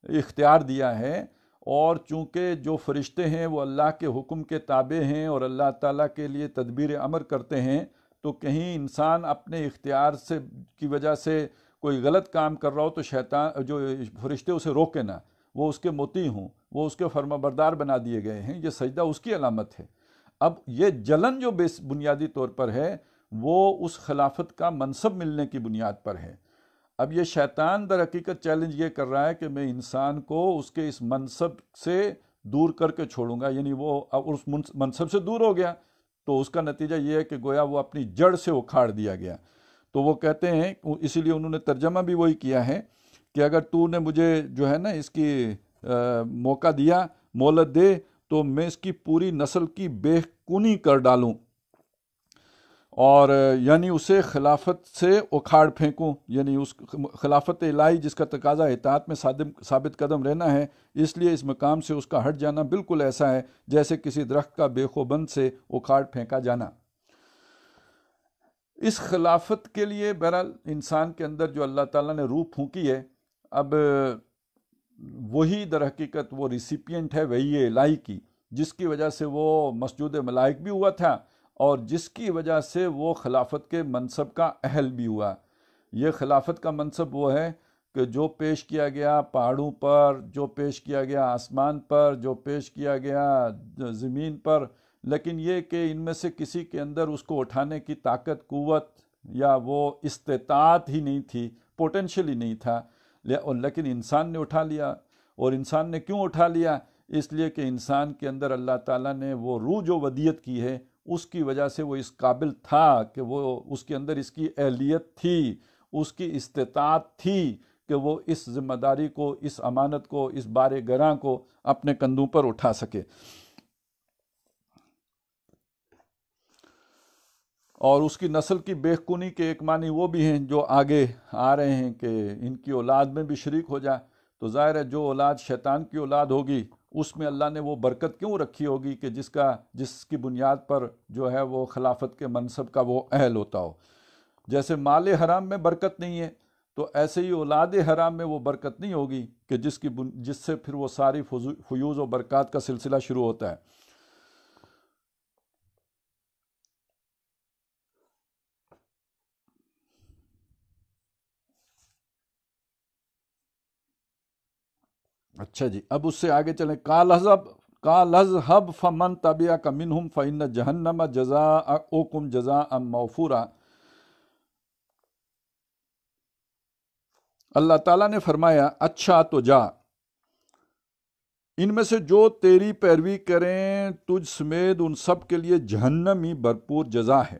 اختیار دیا ہے، اور چونکہ جو فرشتے ہیں وہ اللہ کے حکم کے تابع ہیں اور اللہ تعالیٰ کے لیے تدبیر امر کرتے ہیں، تو کہیں انسان اپنے اختیار سے کی وجہ سے کوئی غلط کام کر رہا ہو تو شیطان جو فرشتے اسے روکے نہ، وہ اس کے مطیع ہوں، وہ اس کے فرما بردار بنا دیے گئے ہیں۔ یہ سجدہ اس کی علامت ہے۔ اب یہ جلن جو بنیادی طور پر ہے وہ اس خلافت کا منصب ملنے کی بنیاد پر ہے۔ اب یہ شیطان در حقیقت چیلنج یہ کر رہا ہے کہ میں انسان کو اس کے اس منصب سے دور کر کے چھوڑوں گا، یعنی وہ اس منصب سے دور ہو گیا تو اس کا نتیجہ یہ ہے کہ گویا وہ اپنی جڑ سے اکھاڑ دیا گیا۔ تو وہ کہتے ہیں، اسی لیے انہوں نے ترجمہ بھی وہی کیا ہے کہ اگر تو نے مجھے جو ہے نا اس کی موقع دیا، مہلت دے، تو میں اس کی پوری نسل کی بے-خونی کر ڈالوں، اور یعنی اسے خلافت سے اکھاڑ پھینکوں، یعنی اس خلافت الہی جس کا تقاضا اطاعت میں ثابت قدم رہنا ہے، اس لیے اس مقام سے اس کا ہٹ جانا بالکل ایسا ہے جیسے کسی درخت کا بیخ و بند سے اکھاڑ پھینکا جانا۔ اس خلافت کے لیے بہرحال انسان کے اندر جو اللہ تعالیٰ نے روح پھونکی ہے، اب وہی در حقیقت وہ ریسیپینٹ ہے وحی الہی کی، جس کی وجہ سے وہ مسجود ملائک بھی ہوا تھا اور جس کی وجہ سے وہ خلافت کے منصب کا اہل بھی ہوا۔ یہ خلافت کا منصب وہ ہے کہ جو پیش کیا گیا پہاڑوں پر، جو پیش کیا گیا آسمان پر، جو پیش کیا گیا زمین پر، لیکن یہ کہ ان میں سے کسی کے اندر اس کو اٹھانے کی طاقت، قوت یا وہ استطاعت ہی نہیں تھی، پوٹینشیل ہی نہیں تھا، لیکن انسان نے اٹھا لیا۔ اور انسان نے کیوں اٹھا لیا؟ اس لیے کہ انسان کے اندر اللہ تعالیٰ نے وہ روح جو ودیت کی ہے، اس کی وجہ سے وہ اس قابل تھا کہ وہ اس کے اندر اس کی اہلیت تھی، اس کی استطاعت تھی کہ وہ اس ذمہ داری کو، اس امانت کو، اس بار گراں کو اپنے کندھوں پر اٹھا سکے۔ اور اس کی نسل کی بے-خونی کے ایک معنی وہ بھی ہیں جو آگے آ رہے ہیں کہ ان کی اولاد میں بھی شریک ہو جائے۔ تو ظاہر ہے جو اولاد شیطان کی اولاد ہوگی اس میں اللہ نے وہ برکت کیوں رکھی ہوگی کہ جس کی بنیاد پر جو ہے وہ خلافت کے منصب کا وہ اہل ہوتا ہو۔ جیسے مال حرام میں برکت نہیں ہے تو ایسے ہی اولاد حرام میں وہ برکت نہیں ہوگی کہ جس سے پھر وہ ساری فیوز و برکات کا سلسلہ شروع ہوتا ہے۔ اچھا جی، اب اس سے آگے چلیں۔ قال اذهب فمن تبعك منهم فإن جہنم جزاؤکم جزاء موفورا۔ اللہ تعالیٰ نے فرمایا اچھا تو جا، ان میں سے جو تیری پیروی کریں تجھ سمیت ان سب کے لیے جہنم ہی بھرپور جزا ہے۔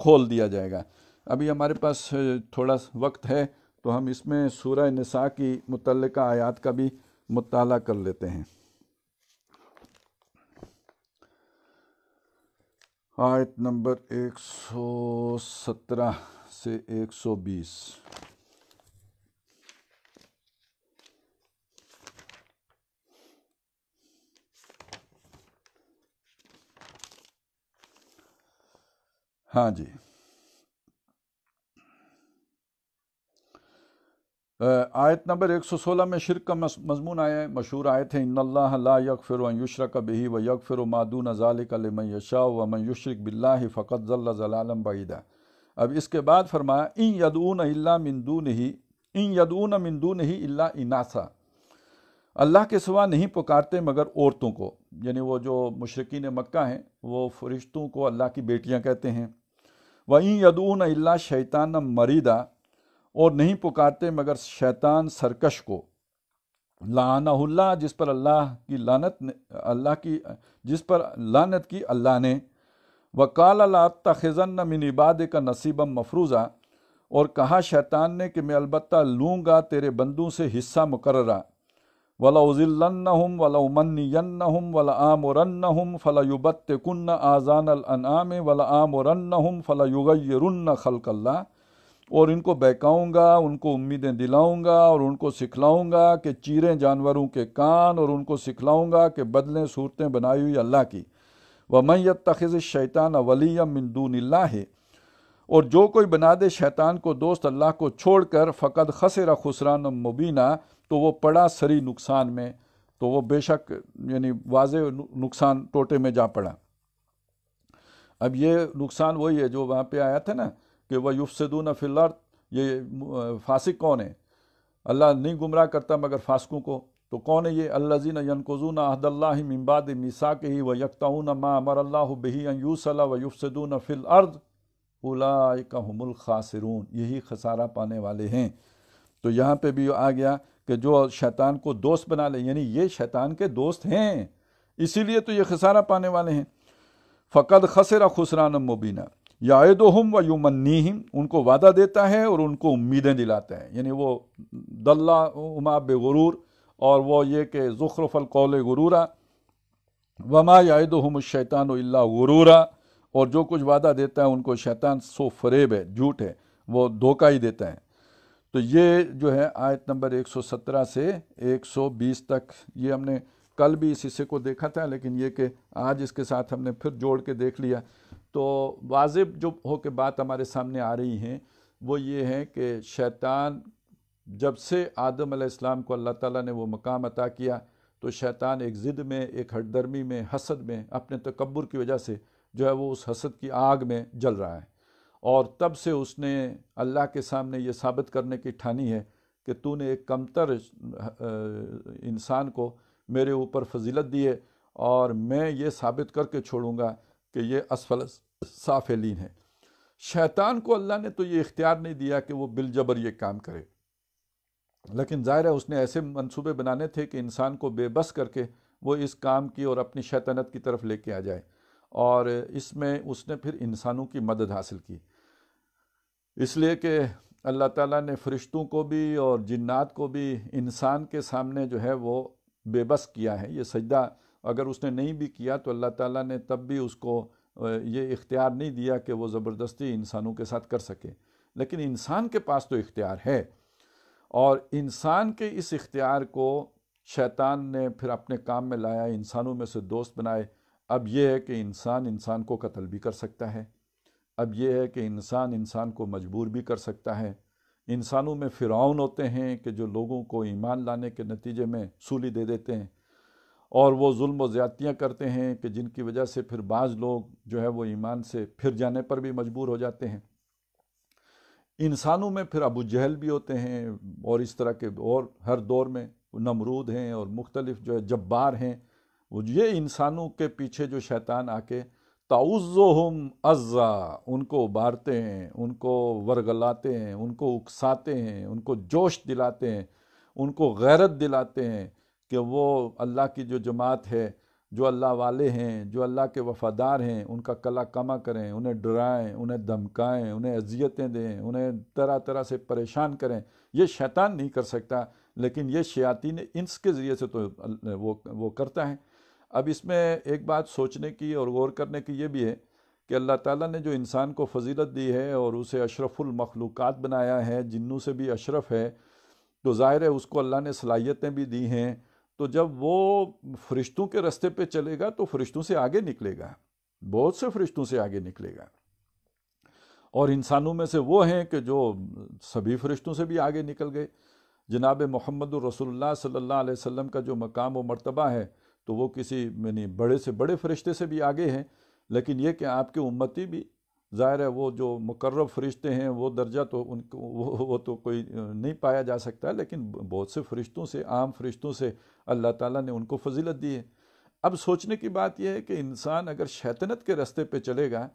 کھول دیا جائے گا۔ ابھی ہمارے پاس تھوڑا وقت ہے تو ہم اس میں سورہ نساء کی متعلقہ آیات کا بھی مطالعہ کر لیتے ہیں۔ آیت نمبر 117 سے 120۔ ہاں جی، آیت نمبر 116 میں شرک کا مضمون آیا ہے، مشہور آیت ہے، ان اللہ لا یغفر ان یشرک بہ ویغفر ما دون ذلک لمن یشاء ومن یشرک باللہ فقد ضل ضلالا بعیدا۔ اب اس کے بعد فرمایا ان یدعون من دونہ الا اناثا، اللہ کے سوا نہیں پکارتے مگر عورتوں کو، یعنی وہ جو مشرکین مکہ ہیں وہ فرشتوں کو اللہ کی بیٹیاں کہتے ہیں۔ وَإِن يَدْعُونَ إِلَّا شَيْطَانًا مَرِيدًا، اور نہیں پکارتے مگر شیطان سرکش کو، لعنہ اللہ، جس پر لعنت کی اللہ نے، وَقَالَ لَأَتَّخِذَنَّ مِنْ عِبَادِكَ نَصِيبًا مَفْرُوضًا، اور کہا شیطان نے کہ میں البتہ لوں گا تیرے بندوں سے حصہ مقررہ، وَلَأُضِلَّنَّهُمْ وَلَأُمَنِّيَنَّهُمْ وَلَآمُرَنَّهُمْ فَلَيُبَتِّكُنَّ آذَانَ الْأَنْعَامِ وَلَآمُرَنَّهُمْ فَلَيُغَيِّرُنَّ خَلْقَ اللَّهِ، اور ان کو بہکاؤں گا، ان کو امیدیں دلاؤں گا، اور ان کو سکھلاؤں گا کہ چیریں جانوروں کے کان، اور ان کو سکھلاؤں گا کہ بدلیں صورتیں بنائی ہوئی اللہ کی۔ وَمَن يَتَّخِذِ الشَّيْطَانَ وَلِيًّا مِن دُونِ اللَّهِ، اور جو کوئی بنا دے شیطان کو دوست اللہ کو چھوڑ کر، فقد خسر خسرانا مبینہ، تو وہ پڑا سری نقصان میں، تو وہ بے شک یعنی واضح نقصان ٹوٹے میں جا پڑا۔ اب یہ نقصان وہی ہے جو وہاں پہ آیا تھا نا کہ وَيُفْسِدُونَ فِي الْأَرْضِ، یہ فاسق کون ہے؟ اللہ نہیں گمراہ کرتا مگر فاسقوں کو، تو کون ہے یہ؟ الذین ینقضون عہد اللہ من بعد میثاقہ ویقطعون ما امر اللہ بہ ان یوصل ویفسدون فی الارض اولئک هم الخاسرون، یہی خسارہ پانے والے ہیں۔ تو یہاں پہ بھی آ گیا کہ جو شیطان کو دوست بنا لے، یعنی یہ شیطان کے دوست ہیں، اسی لیے تو یہ خسارہ پانے والے ہیں۔ فقد خسر خسرانا مبینہ، یعدہم ویمنیہم، ان کو وعدہ دیتا ہے اور ان کو امیدیں دلاتا ہے، یعنی وہ دلہما بغرور، اور وہ یہ کہ زخرف القول غرورا، وما یعدہم الشیطان الا غرورا، اور جو کچھ وعدہ دیتا ہے ان کو شیطان سو فریب ہے، جھوٹ ہے، وہ دھوکہ ہی دیتا ہے۔ تو یہ جو ہے آیت نمبر 117 سے 120 تک، یہ ہم نے کل بھی اس حصے کو دیکھا تھا، لیکن یہ کہ آج اس کے ساتھ ہم نے پھر جوڑ کے دیکھ لیا، تو واضح جو ہو کے بات ہمارے سامنے آ رہی ہیں وہ یہ ہے کہ شیطان جب سے آدم علیہ السلام کو اللہ تعالیٰ نے وہ مقام عطا کیا، تو شیطان ایک ضد میں، ایک ہٹ درمی میں، حسد میں، اپنے تکبر کی وجہ سے جو ہے وہ اس حسد کی آگ میں جل رہا ہے، اور تب سے اس نے اللہ کے سامنے یہ ثابت کرنے کی ٹھانی ہے کہ تو نے ایک کمتر انسان کو میرے اوپر فضیلت دی ہے، اور میں یہ ثابت کر کے چھوڑوں گا کہ یہ اسفل سافلین ہے۔ شیطان کو اللہ نے تو یہ اختیار نہیں دیا کہ وہ بالجبر یہ کام کرے، لیکن ظاہر ہے اس نے ایسے منصوبے بنانے تھے کہ انسان کو بے بس کر کے وہ اس کام کی اور اپنی شیطنت کی طرف لے کے آ جائے، اور اس میں اس نے پھر انسانوں کی مدد حاصل کی، اس لیے کہ اللہ تعالیٰ نے فرشتوں کو بھی اور جنات کو بھی انسان کے سامنے جو ہے وہ بے بس کیا ہے۔ یہ سجدہ اگر اس نے نہیں بھی کیا تو اللہ تعالیٰ نے تب بھی اس کو یہ اختیار نہیں دیا کہ وہ زبردستی انسانوں کے ساتھ کر سکے، لیکن انسان کے پاس تو اختیار ہے، اور انسان کے اس اختیار کو شیطان نے پھر اپنے کام میں لایا، انسانوں میں سے دوست بنائے۔ اب یہ ہے کہ انسان کو قتل بھی کر سکتا ہے، اب یہ ہے کہ انسان کو مجبور بھی کر سکتا ہے۔ انسانوں میں فرعون ہوتے ہیں کہ جو لوگوں کو ایمان لانے کے نتیجے میں سولی دے دیتے ہیں، اور وہ ظلم و زیادتیاں کرتے ہیں کہ جن کی وجہ سے پھر بعض لوگ جو ہے وہ ایمان سے پھر جانے پر بھی مجبور ہو جاتے ہیں۔ انسانوں میں پھر ابو جہل بھی ہوتے ہیں، اور اس طرح کے اور ہر دور میں نمرود ہیں، اور مختلف جو ہے جبار ہیں، یہ انسانوں کے پیچھے جو شیطان آ کے تعوذہم عزا، ان کو ابھارتے ہیں، ان کو ورگلاتے ہیں، ان کو اکساتے ہیں، ان کو جوش دلاتے ہیں، ان کو غیرت دلاتے ہیں کہ وہ اللہ کی جو جماعت ہے جو اللہ والے ہیں، جو اللہ کے وفادار ہیں، ان کا کلا کما کریں، انہیں ڈرائیں، انہیں دھمکائیں، انہیں اذیتیں دیں، انہیں طرح طرح سے پریشان کریں، یہ شیطان نہیں کر سکتا، لیکن یہ شیاطین انس کے ذریعے سے تو وہ کرتا ہے۔ اب اس میں ایک بات سوچنے کی اور غور کرنے کی یہ بھی ہے کہ اللہ تعالیٰ نے جو انسان کو فضیلت دی ہے اور اسے اشرف المخلوقات بنایا ہے، جنوں سے بھی اشرف ہے، تو ظاہر ہے اس کو اللہ نے صلاحیتیں بھی دی ہیں، تو جب وہ فرشتوں کے راستے پہ چلے گا تو فرشتوں سے آگے نکلے گا، بہت سے فرشتوں سے آگے نکلے گا، اور انسانوں میں سے وہ ہیں کہ جو سبھی فرشتوں سے بھی آگے نکل گئے۔ جناب محمد الرسول اللہ صلی اللہ علیہ وسلم کا جو مقام و مرتبہ ہے تو وہ کسی یعنی بڑے سے بڑے فرشتے سے بھی آگے ہیں، لیکن یہ کہ آپ کے امتی بھی ظاہر ہے وہ جو مقرب فرشتے ہیں وہ درجہ تو ان کو وہ تو کوئی نہیں پایا جا سکتا، لیکن بہت سے فرشتوں سے، عام فرشتوں سے اللہ تعالیٰ نے ان کو فضیلت دی ہے۔ اب سوچنے کی بات یہ ہے کہ انسان اگر شیطنت کے راستے پہ چلے گا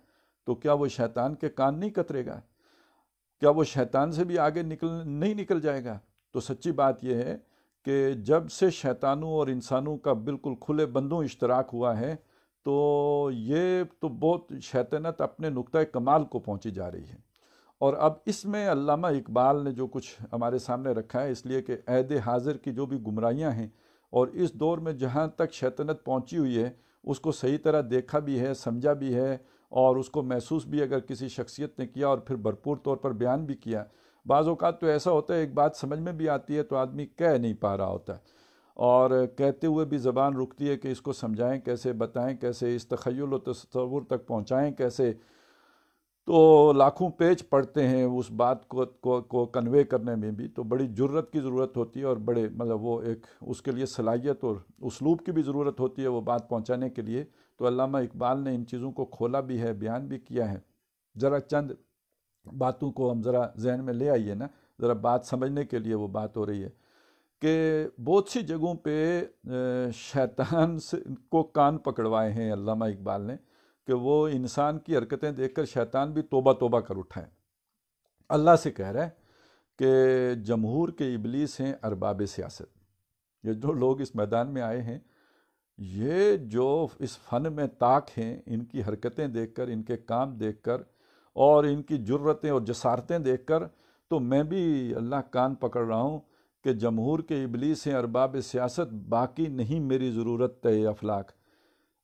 تو کیا وہ شیطان کے کان نہیں کترے گا؟ کیا وہ شیطان سے بھی آگے نہیں نکل جائے گا؟ تو سچی بات یہ ہے کہ جب سے شیطانوں اور انسانوں کا بالکل کھلے بندوں اشتراک ہوا ہے تو یہ تو بہت شیطنت اپنے نقطۂ کمال کو پہنچی جا رہی ہے۔ اور اب اس میں علامہ اقبال نے جو کچھ ہمارے سامنے رکھا ہے، اس لیے کہ عہد حاضر کی جو بھی گمراہیاں ہیں اور اس دور میں جہاں تک شیطنت پہنچی ہوئی ہے اس کو صحیح طرح دیکھا بھی ہے، سمجھا بھی ہے، اور اس کو محسوس بھی اگر کسی شخصیت نے کیا اور پھر بھرپور طور پر بیان بھی کیا۔ بعض اوقات تو ایسا ہوتا ہے ایک بات سمجھ میں بھی آتی ہے تو آدمی کہہ نہیں پا رہا ہوتا ہے، اور کہتے ہوئے بھی زبان رکتی ہے کہ اس کو سمجھائیں کیسے، بتائیں کیسے، اس تخیل و تصور تک پہنچائیں کیسے، تو لاکھوں پیج پڑتے ہیں اس بات کو کنوے کرنے میں بھی، تو بڑی جرت کی ضرورت ہوتی ہے، اور بڑے وہ ایک اس کے لیے صلاحیت اور اسلوب کی بھی ضرورت ہوتی ہے وہ بات پہنچانے کے لیے۔ تو علامہ اقبال نے ان چیزوں کو کھولا بھی ہے، بیان بھی کیا ہے۔ ذرا چند باتوں کو ہم ذرا ذہن میں لے آئیے نا، ذرا بات سمجھنے کے لیے وہ بات ہو رہی ہے کہ بہت سی جگہوں پہ شیطان کو کان پکڑوائے ہیں علامہ اقبال نے کہ وہ انسان کی حرکتیں دیکھ کر شیطان بھی توبہ توبہ کر اٹھا ہے۔ اللہ سے کہہ رہا ہے کہ جمہور کے ابلیس ہیں ارباب سیاست، یہ جو لوگ اس میدان میں آئے ہیں، یہ جو اس فن میں طاق ہیں، ان کی حرکتیں دیکھ کر، ان کے کام دیکھ کر اور ان کی جرتیں اور جسارتیں دیکھ کر تو میں بھی اللہ کان پکڑ رہا ہوں کہ جمہور کے ابلیس ہیں ارباب سیاست، باقی نہیں میری ضرورت تے افلاک۔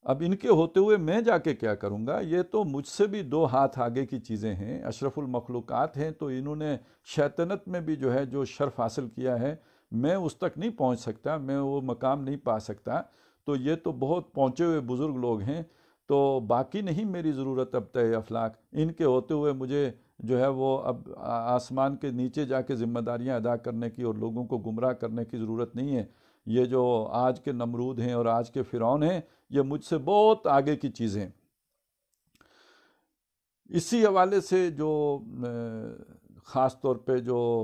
اب ان کے ہوتے ہوئے میں جا کے کیا کروں گا؟ یہ تو مجھ سے بھی دو ہاتھ آگے کی چیزیں ہیں، اشرف المخلوقات ہیں، تو انہوں نے شیطنت میں بھی جو ہے جو شرف حاصل کیا ہے میں اس تک نہیں پہنچ سکتا، میں وہ مقام نہیں پا سکتا، تو یہ تو بہت پہنچے ہوئے بزرگ لوگ ہیں، تو باقی نہیں میری ضرورت اب تے افلاک۔ ان کے ہوتے ہوئے مجھے جو ہے وہ اب آسمان کے نیچے جا کے ذمہ داریاں ادا کرنے کی اور لوگوں کو گمراہ کرنے کی ضرورت نہیں ہے۔ یہ جو آج کے نمرود ہیں اور آج کے فرعون ہیں، یہ مجھ سے بہت آگے کی چیزیں۔ اسی حوالے سے جو خاص طور پہ جو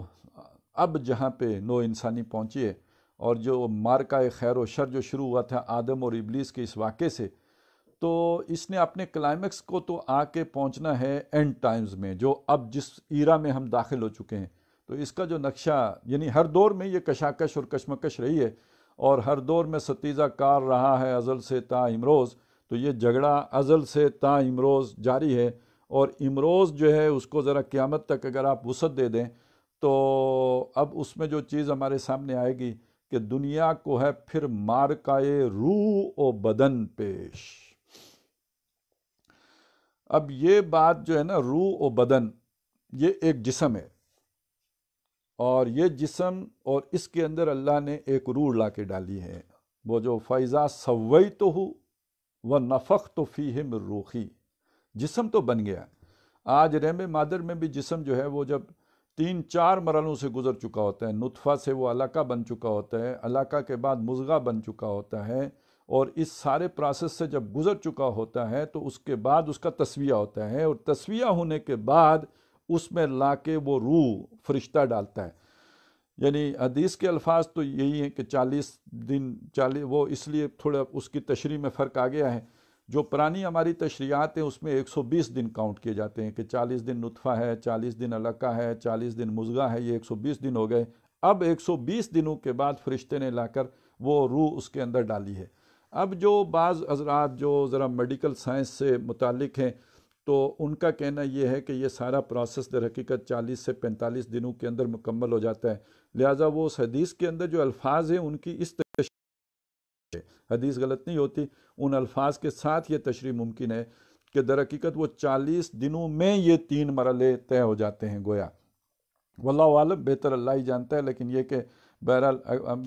اب جہاں پہ نو انسانی پہنچی ہے اور جو مارکہ خیر و شر جو شروع ہوا تھا آدم اور ابلیس کے اس واقعے سے، تو اس نے اپنے کلائمیکس کو تو آ کے پہنچنا ہے اینڈ ٹائمز میں، جو اب جس ایرا میں ہم داخل ہو چکے ہیں۔ تو اس کا جو نقشہ یعنی ہر دور میں یہ کشاکش اور کشمکش رہی ہے، اور ہر دور میں ستیزہ کار رہا ہے ازل سے تا امروز، تو یہ جھگڑا ازل سے تا امروز جاری ہے، اور امروز جو ہے اس کو ذرا قیامت تک اگر آپ وسعت دے دیں تو اب اس میں جو چیز ہمارے سامنے آئے گی کہ دنیا کو ہے پھر مارکائے روح و بدن پیش۔ اب یہ بات جو ہے نا، روح و بدن، یہ ایک جسم ہے، اور یہ جسم اور اس کے اندر اللہ نے ایک روح لا کے ڈالی ہے، وہ جو فَإِذَا سَوَّيْتُهُ وَنَفَخْتُ فِيهِ مِن رُوحِي، جسم تو بن گیا۔ آج رحم مادر میں بھی جسم جو ہے وہ جب 3-4 مرحلوں سے گزر چکا ہوتا ہے، نطفہ سے وہ علقہ بن چکا ہوتا ہے، علقہ کے بعد مضغہ بن چکا ہوتا ہے، اور اس سارے پروسیس سے جب گزر چکا ہوتا ہے تو اس کے بعد اس کا تسویہ ہوتا ہے، اور تسویہ ہونے کے بعد اس میں لا کے وہ روح فرشتہ ڈالتا ہے۔ یعنی حدیث کے الفاظ تو یہی ہیں کہ 40 دن، وہ اس لیے تھوڑا اس کی تشریح میں فرق آ گیا ہے۔ جو پرانی ہماری تشریحات ہیں اس میں 120 دن کاؤنٹ کیے جاتے ہیں کہ 40 دن نطفہ ہے، 40 دن علقہ ہے، 40 دن مضغہ ہے، یہ 120 دن ہو گئے۔ اب 120 دنوں کے بعد فرشتے نے لا کر وہ روح اس کے اندر ڈالی ہے۔ اب جو بعض حضرات جو ذرا میڈیکل سائنس سے متعلق ہیں تو ان کا کہنا یہ ہے کہ یہ سارا پروسیس در حقیقت 40 سے 45 دنوں کے اندر مکمل ہو جاتا ہے، لہٰذا وہ اس حدیث کے اندر جو الفاظ ہیں ان کی اس حدیث غلط نہیں ہوتی، ان الفاظ کے ساتھ یہ تشریح ممکن ہے کہ در حقیقت وہ 40 دنوں میں یہ 3 مرحلے طے ہو جاتے ہیں گویا۔ واللہ عالم، بہتر اللہ ہی جانتا ہے، لیکن یہ کہ بہرحال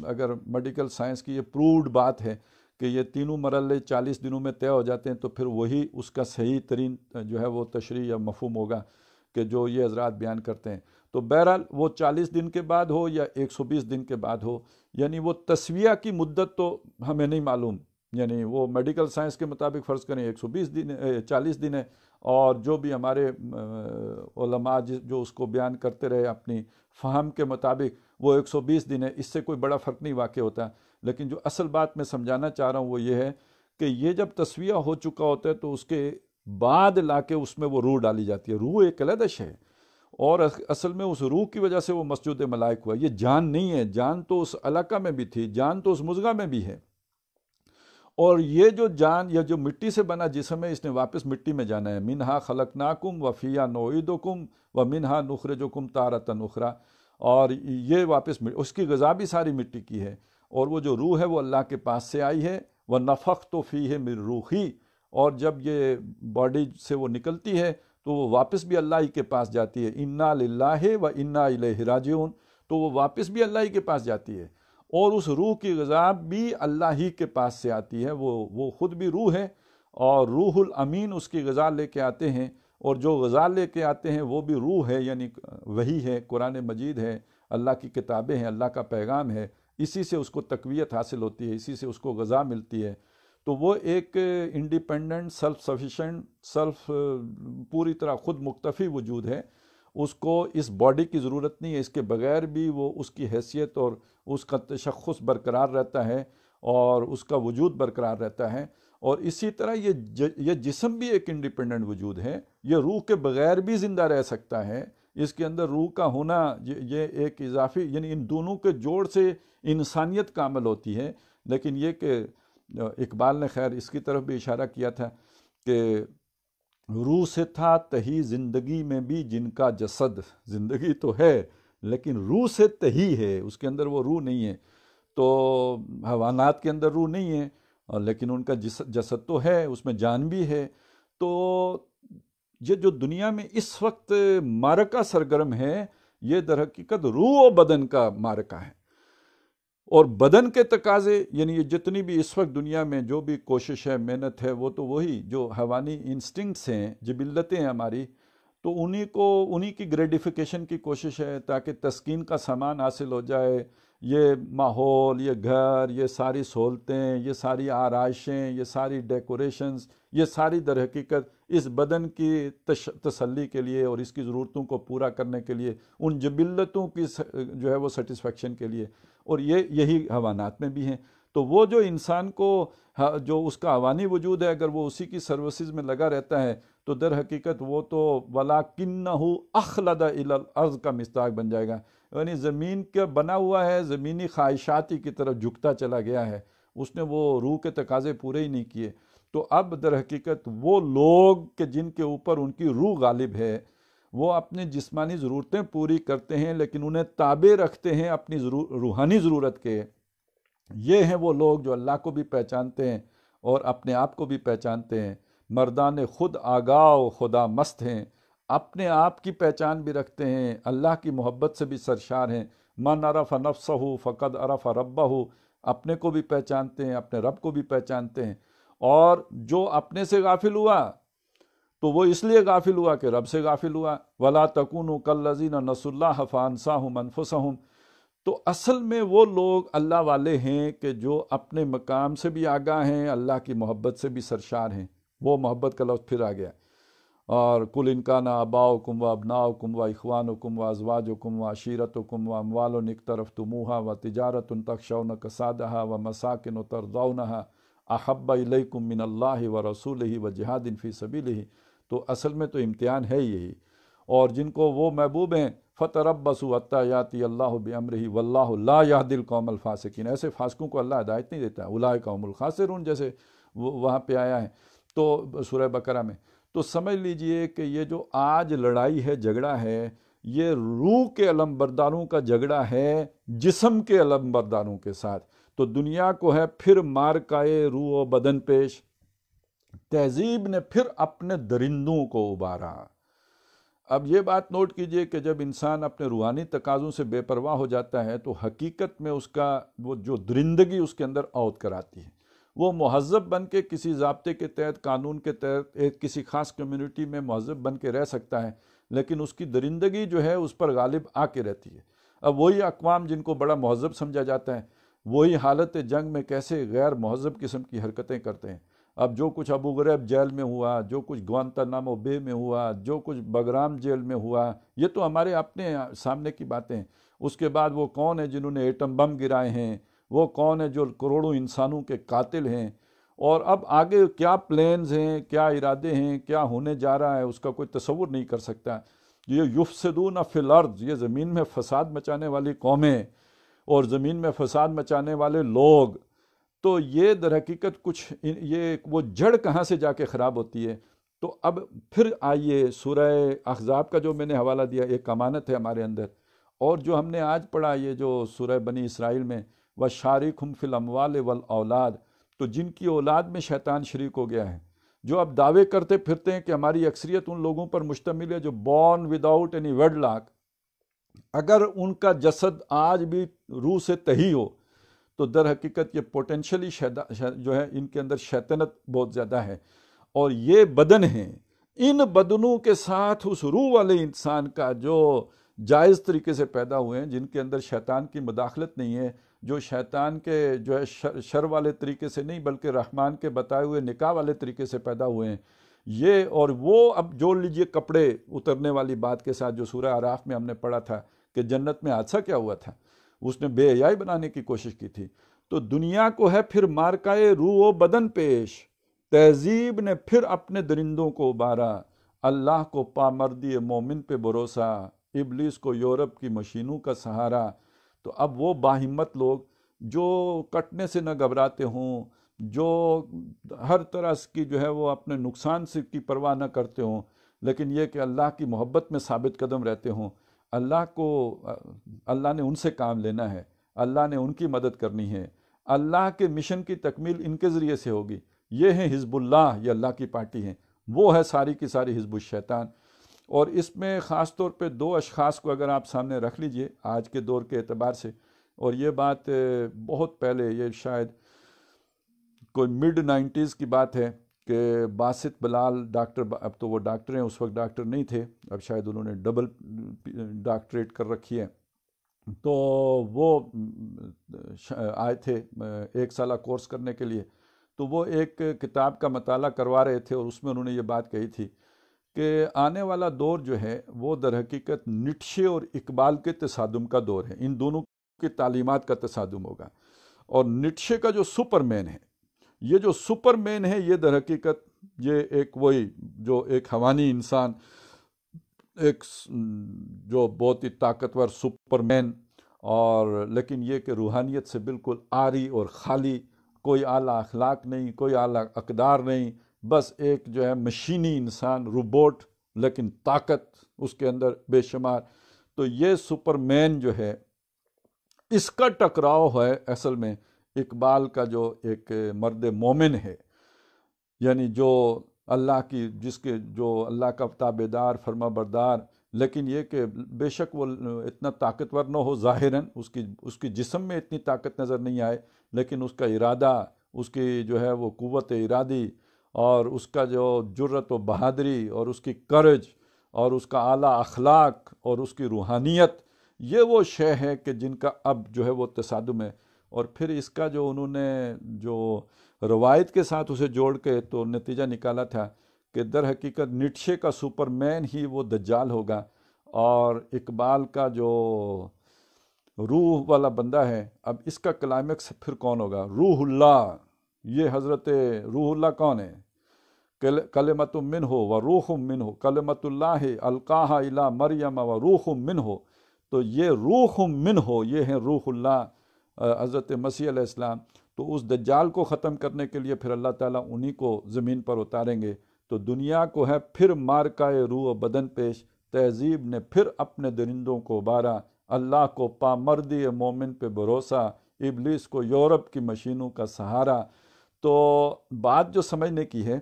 اگر میڈیکل سائنس کی یہ پرووڈ بات ہے کہ یہ تینوں مرحلے 40 دنوں میں طے ہو جاتے ہیں تو پھر وہی اس کا صحیح ترین جو ہے وہ تشریح یا مفہوم ہوگا کہ جو یہ حضرات بیان کرتے ہیں۔ تو بہرحال وہ 40 دن کے بعد ہو یا 120 دن کے بعد ہو، یعنی وہ تسویہ کی مدت تو ہمیں نہیں معلوم، یعنی وہ میڈیکل سائنس کے مطابق فرض کریں 120 دن 40 دن ہے، اور جو بھی ہمارے علماء جو اس کو بیان کرتے رہے اپنی فہم کے مطابق وہ 120 دن ہے، اس سے کوئی بڑا فرق نہیں واقع ہوتا۔ لیکن جو اصل بات میں سمجھانا چاہ رہا ہوں وہ یہ ہے کہ یہ جب تسویہ ہو چکا ہوتا ہے تو اس کے بعد لا کے اس میں وہ روح ڈالی جاتی ہے۔ روح ایک علیحدہ شے ہے، اور اصل میں اس روح کی وجہ سے وہ مسجد ملائک ہوا، یہ جان نہیں ہے، جان تو اس علاقہ میں بھی تھی، جان تو اس مضغہ میں بھی ہے، اور یہ جو جان یا جو مٹی سے بنا جسم ہے اس نے واپس مٹی میں جانا ہے۔ منہا خلقناکم وفیہا نعیدکم ومنہا نخرجکم تارۃ اخری، اور یہ واپس اس کی غذا بھی ساری مٹی کی ہے، اور وہ جو روح ہے وہ اللہ کے پاس سے آئی ہے۔ وَنَفَخْتُ فِيهِ مِن رُوحِي، اور جب یہ باڈی سے وہ نکلتی ہے تو وہ واپس بھی اللہ ہی کے پاس جاتی ہے۔ اِنَّا لِلَّهِ وَإِنَّا إِلَيْهِ راجعون، تو وہ واپس بھی اللہ ہی کے پاس جاتی ہے، اور اس روح کی غذا بھی اللہ ہی کے پاس سے آتی ہے۔ وہ خود بھی روح ہے، اور روح الامین اس کی غذا لے کے آتے ہیں، اور جو غذا لے کے آتے ہیں وہ بھی روح ہے، یعنی وحی ہے، قرآن مجید ہے، اللہ کی کتابیں ہیں، اللہ کا پیغام ہے، اسی سے اس کو تقویت حاصل ہوتی ہے، اسی سے اس کو غذا ملتی ہے۔ تو وہ ایک انڈیپینڈنٹ، سیلف سفیشینٹ، پوری طرح خود مکتفی وجود ہے، اس کو اس باڈی کی ضرورت نہیں ہے، اس کے بغیر بھی وہ اس کی حیثیت اور اس کا تشخص برقرار رہتا ہے، اور اس کا وجود برقرار رہتا ہے۔ اور اسی طرح یہ جسم بھی ایک انڈیپینڈنٹ وجود ہے، یہ روح کے بغیر بھی زندہ رہ سکتا ہے، اس کے اندر روح کا ہونا یہ ایک اضافی، یعنی ان دونوں کے جوڑ سے انسانیت کامل ہوتی ہے۔ لیکن یہ کہ اقبال نے خیر اس کی طرف بھی اشارہ کیا تھا کہ روح سے تھا تہی زندگی میں بھی جن کا جسد، زندگی تو ہے لیکن روح سے تہی ہے، اس کے اندر وہ روح نہیں ہے۔ تو حیوانات کے اندر روح نہیں ہے، لیکن ان کا جسد تو ہے، اس میں جان بھی ہے۔ تو یہ جو دنیا میں اس وقت معرکہ سرگرم ہے، یہ در حقیقت روح و بدن کا معرکہ ہے، اور بدن کے تقاضے، یعنی یہ جتنی بھی اس وقت دنیا میں جو بھی کوشش ہے، محنت ہے، وہ تو وہی جو حیوانی انسٹنکٹس ہیں، جبلتیں ہیں ہماری، تو انہی کی گریڈیفیکیشن کی کوشش ہے تاکہ تسکین کا سامان حاصل ہو جائے، یہ ماحول، یہ گھر، یہ ساری سہولتیں، یہ ساری آرائشیں، یہ ساری ڈیکوریشنز، یہ ساری در حقیقت اس بدن کی تسلی کے لیے اور اس کی ضرورتوں کو پورا کرنے کے لیے، ان جبلتوں کی جو ہے وہ سیٹسفیکشن کے لیے، اور یہی حیوانات میں بھی ہیں۔ تو وہ جو انسان کو جو اس کا حیوانی وجود ہے، اگر وہ اسی کی سروسز میں لگا رہتا ہے تو در حقیقت وہ تو وَلَكِنَّهُ أَخْلَدَ إِلَى الْأَرْضِ کا مصداق بن جائے گا، یعنی زمین کا بنا ہوا ہے، زمینی خواہشاتی کی طرف جھکتا چلا گیا ہے، اس نے وہ روح کے تقاضے پورے ہی نہیں کیے۔ تو اب در حقیقت وہ لوگ کہ جن کے اوپر ان کی روح غالب ہے، وہ اپنی جسمانی ضرورتیں پوری کرتے ہیں لیکن انہیں تابع رکھتے ہیں اپنی روحانی ضرورت کے۔ یہ ہیں وہ لوگ جو اللہ کو بھی پہچانتے ہیں اور اپنے آپ کو بھی پہچانتے ہیں۔ مردان خود آگاہ و خدا مست ہیں، اپنے آپ کی پہچان بھی رکھتے ہیں، اللہ کی محبت سے بھی سرشار ہیں۔ من عرف نفسہ فقد عرف ربہ، اپنے کو بھی پہچانتے ہیں، اپنے رب کو بھی پہچانتے ہیں۔ اور جو اپنے سے غافل ہوا تو وہ اس لیے غافل ہوا کہ رب سے غافل ہوا۔ وَلَا تَكُونُوا كَالَّذِينَ نَسُوا اللَّهَ فَأَنسَاهُمْ أَنفُسَهُمْ، تو اصل میں وہ لوگ اللہ والے ہیں کہ جو اپنے مقام سے بھی آگاہ ہیں، اللہ کی محبت سے بھی سرشار ہیں۔ وہ محبت کا لفظ پھر آ گیا، اور قُلْ إِنْ كَانَ آبَاؤُكُمْ وَأَبْنَاؤُكُمْ وَإِخْوَانُكُمْ وَأَزْوَاجُكُمْ وَعَشِيرَتُكُمْ وَأَمْوَالٌ اقْتَرَفْتُمُوهَا وَتِجَارَةٌ تَخْشَوْنَ كَسَادَهَا وَمَسَاكِنُ تَرْضَوْنَهَا أَحَبَّ إِلَيْكُم مِّنَ اللَّهِ وَرَسُولِهِ وَجِهَادٍ فِي سَبِيلِهِ۔ تو اصل میں تو امتحان ہے یہی، اور جن کو وہ محبوب ہیں فتربصوا حتی یاتی اللہ بامرہ واللہ لا یہدی القوم الفاسقین، ایسے فاسقوں کو اللہ ہدایت نہیں دیتا، اولئک هم الخاسرون جیسے وہاں پہ آیا ہے تو سورہ بقرہ میں۔ تو سمجھ لیجئے کہ یہ جو آج لڑائی ہے، جھگڑا ہے، یہ روح کے علم برداروں کا جھگڑا ہے جسم کے علم برداروں کے ساتھ۔ تو دنیا کو ہے پھر مارکائے روح و بدن پیش، تہذیب نے پھر اپنے درندوں کو ابھارا۔ اب یہ بات نوٹ کیجئے کہ جب انسان اپنے روحانی تقاضوں سے بے پرواہ ہو جاتا ہے تو حقیقت میں اس کا وہ جو درندگی اس کے اندر عود کراتی ہے۔ وہ مہذب بن کے کسی ضابطے کے تحت، قانون کے تحت، ایک کسی خاص کمیونٹی میں مہذب بن کے رہ سکتا ہے، لیکن اس کی درندگی جو ہے اس پر غالب آ کے رہتی ہے۔ اب وہی اقوام جن کو بڑا مہذب سمجھا جاتا ہے، وہی حالت جنگ میں کیسے غیر مہذب قسم کی حرکتیں کرتے ہیں۔ اب جو کچھ ابو غریب جیل میں ہوا، جو کچھ گوانتانامو بے میں ہوا، جو کچھ بگرام جیل میں ہوا، یہ تو ہمارے اپنے سامنے کی باتیں ہیں۔ اس کے بعد وہ کون ہیں جنہوں نے ایٹم بم گرائے ہیں، وہ کون ہیں جو کروڑوں انسانوں کے قاتل ہیں، اور اب آگے کیا پلینز ہیں، کیا ارادے ہیں، کیا ہونے جا رہا ہے، اس کا کوئی تصور نہیں کر سکتا۔ یہ یفسدون فی الارض، یہ زمین میں فساد مچانے والی قومیں اور زمین میں فساد مچانے والے لوگ، تو یہ در حقیقت کچھ یہ وہ جڑ کہاں سے جا کے خراب ہوتی ہے۔ تو اب پھر آئیے سورہ احزاب کا جو میں نے حوالہ دیا، ایک امانت ہے ہمارے اندر، اور جو ہم نے آج پڑھا یہ جو سورہ بنی اسرائیل میں وَشَارِكْهُمْ فِي الْأَمْوَالِ وَالْأَوْلَادِ، تو جن کی اولاد میں شیطان شریک ہو گیا ہے، جو اب دعوے کرتے پھرتے ہیں کہ ہماری اکثریت ان لوگوں پر مشتمل ہے جو born without any wedlock, اگر ان کا جسد آج بھی روح سے تہی ہو تو در حقیقت یہ پوٹینشلی جو ہے ان کے اندر شیطنت بہت زیادہ ہے، اور یہ بدن ہیں، ان بدنوں کے ساتھ اس روح والے انسان کا جو جائز طریقے سے پیدا ہوئے ہیں، جن کے اندر شیطان کی مداخلت نہیں ہے، جو شیطان کے جو ہے شر والے طریقے سے نہیں بلکہ رحمان کے بتائے ہوئے نکاح والے طریقے سے پیدا ہوئے ہیں یہ، اور وہ اب جوڑ لیجئے کپڑے اترنے والی بات کے ساتھ جو سورہ اعراف میں ہم نے پڑھا تھا کہ جنت میں حادثہ کیا ہوا تھا، اس نے بے حیائی بنانے کی کوشش کی تھی۔ تو دنیا کو ہے پھر مارکائے روح و بدن پیش، تہذیب نے پھر اپنے درندوں کو ابھارا، اللہ کو پامردی مومن پہ بھروسہ، ابلیس کو یورپ کی مشینوں کا سہارا۔ تو اب وہ باہمت لوگ جو کٹنے سے نہ گھبراتے ہوں، جو ہر طرح کی جو ہے وہ اپنے نقصان سے کی پرواہ نہ کرتے ہوں، لیکن یہ کہ اللہ کی محبت میں ثابت قدم رہتے ہوں، اللہ نے ان سے کام لینا ہے، اللہ نے ان کی مدد کرنی ہے، اللہ کے مشن کی تکمیل ان کے ذریعے سے ہوگی۔ یہ ہیں حزب اللہ، یہ اللہ کی پارٹی ہیں، وہ ہے ساری کی ساری حزب الشیطان۔ اور اس میں خاص طور پہ دو اشخاص کو اگر آپ سامنے رکھ لیجئے آج کے دور کے اعتبار سے، اور یہ بات بہت پہلے، یہ شاید کوئی مڈ 90s کی بات ہے کہ باسط بلال ڈاکٹر، اب تو وہ ڈاکٹر ہیں، اس وقت ڈاکٹر نہیں تھے، اب شاید انہوں نے ڈبل ڈاکٹریٹ کر رکھی ہے، تو وہ آئے تھے 1 سالہ کورس کرنے کے لیے، تو وہ ایک کتاب کا مطالعہ کروا رہے تھے، اور اس میں انہوں نے یہ بات کہی تھی کہ آنے والا دور جو ہے وہ در حقیقت نیٹشے اور اقبال کے تصادم کا دور ہے، ان دونوں کی تعلیمات کا تصادم ہوگا۔ اور نیٹشے کا جو سپر مین ہے، یہ جو سپر مین ہے، یہ در حقیقت یہ ایک وہی جو ایک حیوانی انسان، ایک جو بہت ہی طاقتور سپر مین، اور لیکن یہ کہ روحانیت سے بالکل عاری اور خالی، کوئی اعلیٰ اخلاق نہیں، کوئی اعلیٰ اقدار نہیں، بس ایک جو ہے مشینی انسان، روبوٹ، لیکن طاقت اس کے اندر بے شمار۔ تو یہ سپر مین جو ہے، اس کا ٹکراؤ ہے اصل میں اقبال کا جو ایک مرد مومن ہے، یعنی جو اللہ کی، جس کے جو اللہ کا تابع دار، فرما بردار، لیکن یہ کہ بے شک وہ اتنا طاقتور نہ ہو ظاہراً، اس کی جسم میں اتنی طاقت نظر نہیں آئے، لیکن اس کا ارادہ، اس کی جو ہے وہ قوت ارادی، اور اس کا جو جرت و بہادری، اور اس کی کرج، اور اس کا اعلیٰ اخلاق، اور اس کی روحانیت، یہ وہ شے ہے کہ جن کا اب جو ہے وہ تصادم ہے۔ اور پھر اس کا جو انہوں نے جو روایت کے ساتھ اسے جوڑ کے تو نتیجہ نکالا تھا کہ در حقیقت نیٹشے کا سپر مین ہی وہ دجال ہوگا، اور اقبال کا جو روح والا بندہ ہے، اب اس کا کلائمیکس پھر کون ہوگا؟ روح اللہ۔ یہ حضرت روح اللہ کون ہے؟ کلمۃ منہ و روح منہ، کلمۃ اللہ القاہا الی مریم و روح منہ، تو یہ روح منہ یہ ہیں روح اللہ حضرت مسیح علیہ السلام۔ تو اس دجال کو ختم کرنے کے لیے پھر اللہ تعالیٰ انہی کو زمین پر اتاریں گے۔ تو دنیا کو ہے پھر مارکائے روح و بدن پیش، تہذیب نے پھر اپنے درندوں کو بارا، اللہ کو پامردی مومن پہ بھروسہ، ابلیس کو یورپ کی مشینوں کا سہارا۔ تو بات جو سمجھنے کی ہے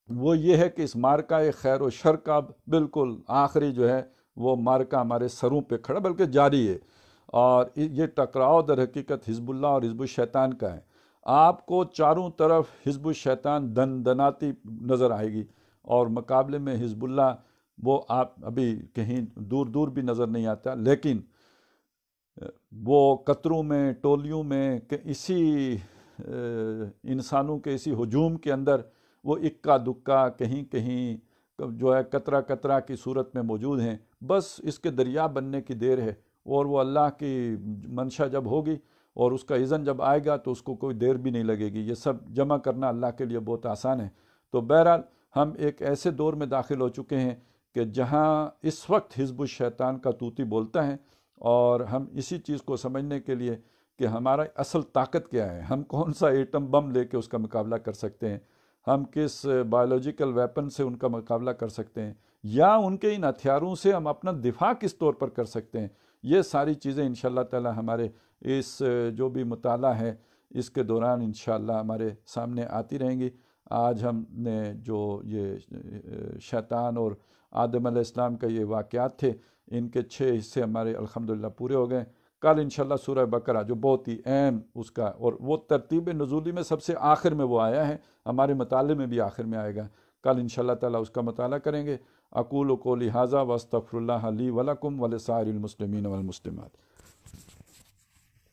وہ یہ ہے کہ اس مارکہ خیر و شر کا بالکل آخری جو ہے وہ مارکہ ہمارے سروں پہ کھڑا بلکہ جاری ہے، اور یہ ٹکراؤ در حقیقت حزب اللہ اور حزب الشیطان کا ہے۔ آپ کو چاروں طرف حزب الشیطان دن دناتی نظر آئے گی، اور مقابلے میں حزب اللہ وہ آپ ابھی کہیں دور دور بھی نظر نہیں آتا، لیکن وہ قطروں میں ٹولیوں میں کہ اسی انسانوں کے اسی ہجوم کے اندر وہ اکا دکا کہیں کہیں جو ہے قطرہ قطرہ کی صورت میں موجود ہیں۔ بس اس کے دریا بننے کی دیر ہے، اور وہ اللہ کی منشا جب ہوگی اور اس کا اذن جب آئے گا تو اس کو کوئی دیر بھی نہیں لگے گی۔ یہ سب جمع کرنا اللہ کے لیے بہت آسان ہے۔ تو بہرحال ہم ایک ایسے دور میں داخل ہو چکے ہیں کہ جہاں اس وقت حزب الشیطان کا طوطی بولتا ہے، اور ہم اسی چیز کو سمجھنے کے لیے کہ ہمارا اصل طاقت کیا ہے، ہم کون سا ایٹم بم لے کے اس کا مقابلہ کر سکتے ہیں، ہم کس بایولوجیکل ویپن سے ان کا مقابلہ کر سکتے ہیں، یا ان کے ان ہتھیاروں سے ہم اپنا دفاع کس طور پر کر سکتے ہیں، یہ ساری چیزیں انشاءاللہ تعالی ہمارے اس جو بھی مطالعہ ہے اس کے دوران انشاءاللہ ہمارے سامنے آتی رہیں گی۔ آج ہم نے جو یہ شیطان اور آدم علیہ السلام کا یہ واقعات تھے، ان کے 6 حصے ہمارے الحمدللہ پورے ہو گئے۔ کل انشاءاللہ سورہ بقرہ جو بہت ہی اہم اس کا، اور وہ ترتیب نزولی میں سب سے آخر میں وہ آیا ہے، ہمارے مطالعے میں بھی آخر میں آئے گا۔ کل انشاءاللہ تعالی اس کا مطالعہ کریں گے۔ اقول قولی ھذا واستغفر اللہ لی ولکم ولسائر المسلمین والمسلمات۔